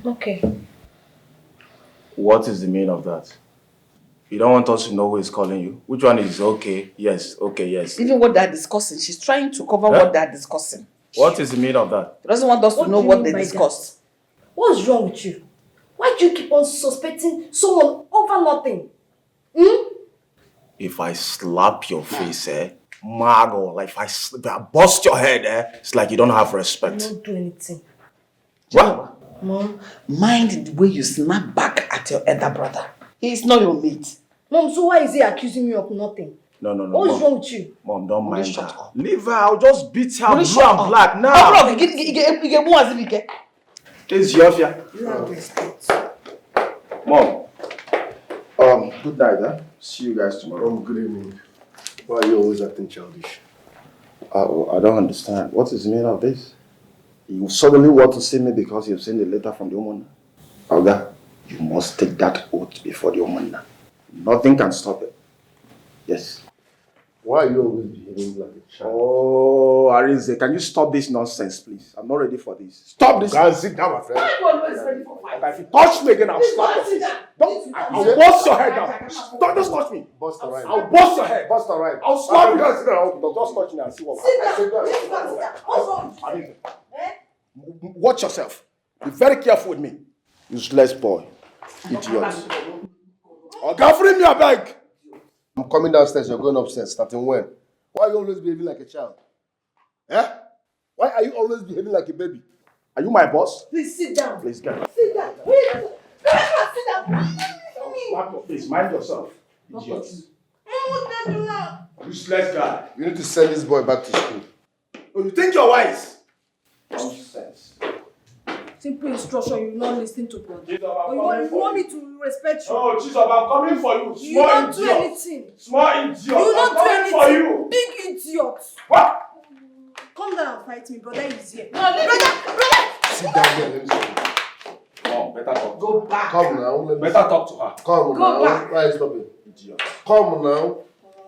Okay. What is the meaning of that? You don't want us to know who is calling you? Which one is okay, yes, okay, yes? Even what they're discussing, she's trying to cover Huh? what they're discussing. What is the meaning of that? She doesn't want us to know what they discussed. What's wrong with you? Why do you keep on suspecting someone over nothing? If I slap your face, Margot, like if I bust your head, it's like you don't have respect. Don't do anything. What? Mom. Mind the way you snap back at your elder brother. He is not your mate. Mom, so why is he accusing me of nothing? No, What's Mom. wrong with you? Mom, don't mind her. Leave her, I'll just beat her blue and black now. This is Yofia. You have respect. Mom. Good night, See you guys tomorrow. Good evening. Why are you always acting childish? I don't understand. What is the meaning of this? You suddenly want to see me because you've seen the letter from the woman. Oga, you must take that oath before the woman now. Nothing can stop it. Yes. Why are you always behaving like a child? Oh, Arinze, can you stop this nonsense, please? I'm not ready for this. Stop this. Guys, sit down, my friend. Why are you always ready for fight? Okay, if you touch me again, I'll slap your face. I'll bust your head down. Don't just touch me. Bust the right. I'll bust your head. Bust the right. I'll slap you. Sit down. Just touch me and see what Sit happens. down. What's wrong with you? Watch yourself. Be very careful with me. Useless boy. Idiot. Oh, God, free me, I beg. I'm coming downstairs, you're going upstairs. Starting when? Why are you always behaving like a child? Why are you always behaving like a baby? Are you my boss? Please sit down. Please get up. Sit down. Sit down. Slap your face. Mind yourself. Idiot. Useless guy. You need to send this boy back to school. Oh, you think you're wise? Nonsense. Simple instruction, you not listen to God. Jesus, Or you want me to respect you? Oh, Jesus, I'm coming for you. You don't do anything. Small idiot. You don't do coming anything. for you. Big idiot. What? Come down and fight me, brother is here. No, brother. Sit down here, let me see. Come on, better talk. Go back. Come now. Better talk to her. Come Go now. back. Why are you stopping? Idiot. Come now.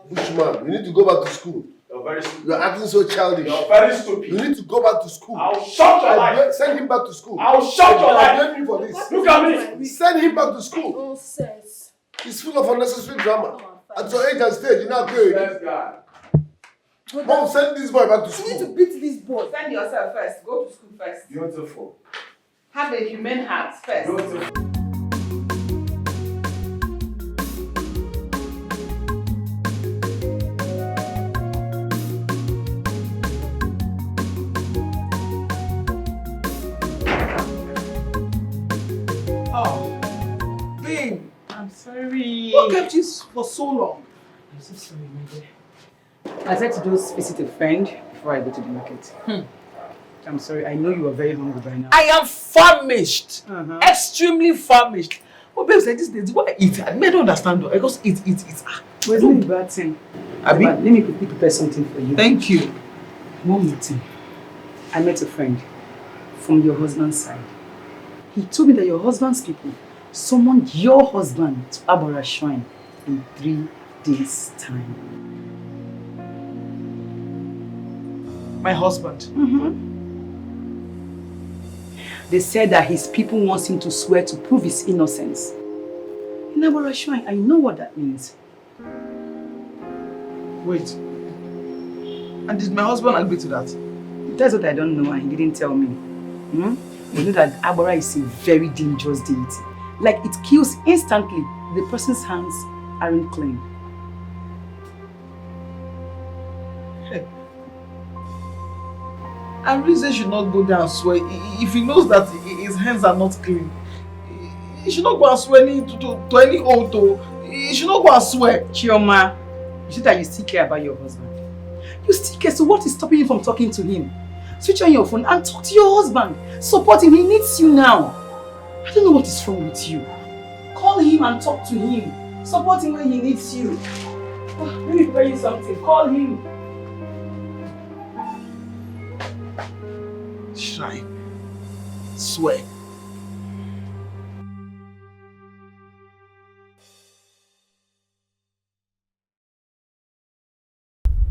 Bushman, you need to go back to school. You're very stupid. You're acting so childish. You're very stupid. You need to go back to school. I'll shut your life. Send him back to school. I'll shut your I life. blame you for this. Look at me. Send him back to school. Nonsense. He's full of unnecessary drama. At your age and stage, you're not good. Useless guy. Mom, send this boy back to You school. need to beat this boy. Send yourself first. Go to school first. Beautiful. Have a humane heart first. Beautiful. Babe, I'm sorry. what kept you for so long? I'm so sorry, my dear. I said to just visit a friend before I go to the market. I'm sorry, I know you are very hungry by now. I am famished. Extremely famished. Oh, babes, like this, why eat? I don't understand. I just eat. It's not a bad thing. Abi? Let me quickly prepare something for you. Thank you. One more thing. I met a friend from your husband's side. He told me that your husband's people summoned your husband to Abora Shrine in 3 days' time. My husband? They said that his people want him to swear to prove his innocence. In Abora Shrine, I know what that means. Wait. And did my husband agree to that? That's what I don't know and he didn't tell me. You know that Abora is a very dangerous deity. Like it kills instantly. The person's hands aren't clean. Hey. And Rizé should not go there and swear. If he knows that his hands are not clean, he should not go and swear to any altar. He should not go and swear. Chioma, you said that you still care about your husband. You still care, so what is stopping you from talking to him? Switch on your phone and talk to your husband. Support him, he needs you now. I don't know what is wrong with you. Call him and talk to him. Support him when he needs you. Let me tell you something, call him. Shrine. Swear.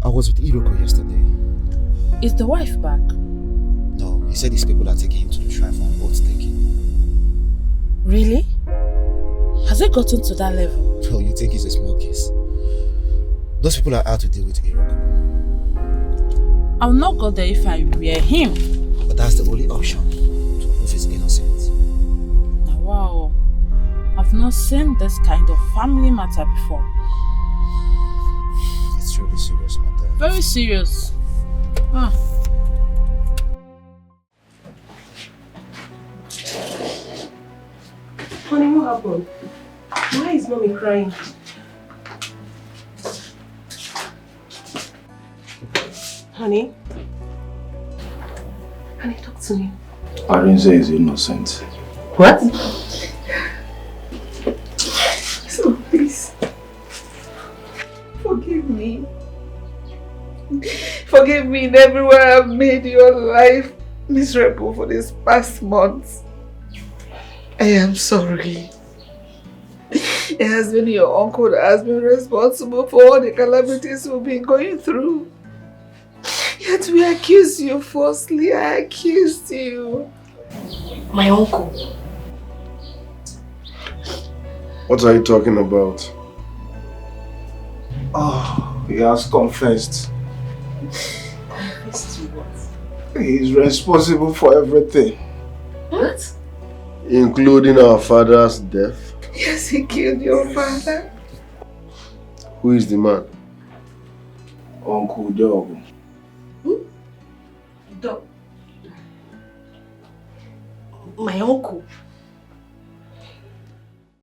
I was with Iroko yesterday. Is the wife back? No, he said his people are taking him to the shrine for an oath taking. Really? Has it gotten to that level? Well, you think it's a small case. Those people are out to deal with Iroko. I'll not go there if I were him. But that's the only option to prove his innocence. Now, wow. I've not seen this kind of family matter before. It's really serious matter. Very serious. Honey, what happened? Why is mommy crying? Honey? Honey, talk to me. Arinze is innocent. What? So please, forgive me. Forgive me in every way I've made your life miserable for these past months. I am sorry. It has been your uncle that has been responsible for all the calamities we've been going through. Yet we accused you falsely. I accused you. My uncle. What are you talking about? Oh, he has confessed. Confessed to what? He's responsible for everything. What? Including our father's death? Yes, he killed your father. Who is the man? Uncle Dog. Dog. My uncle.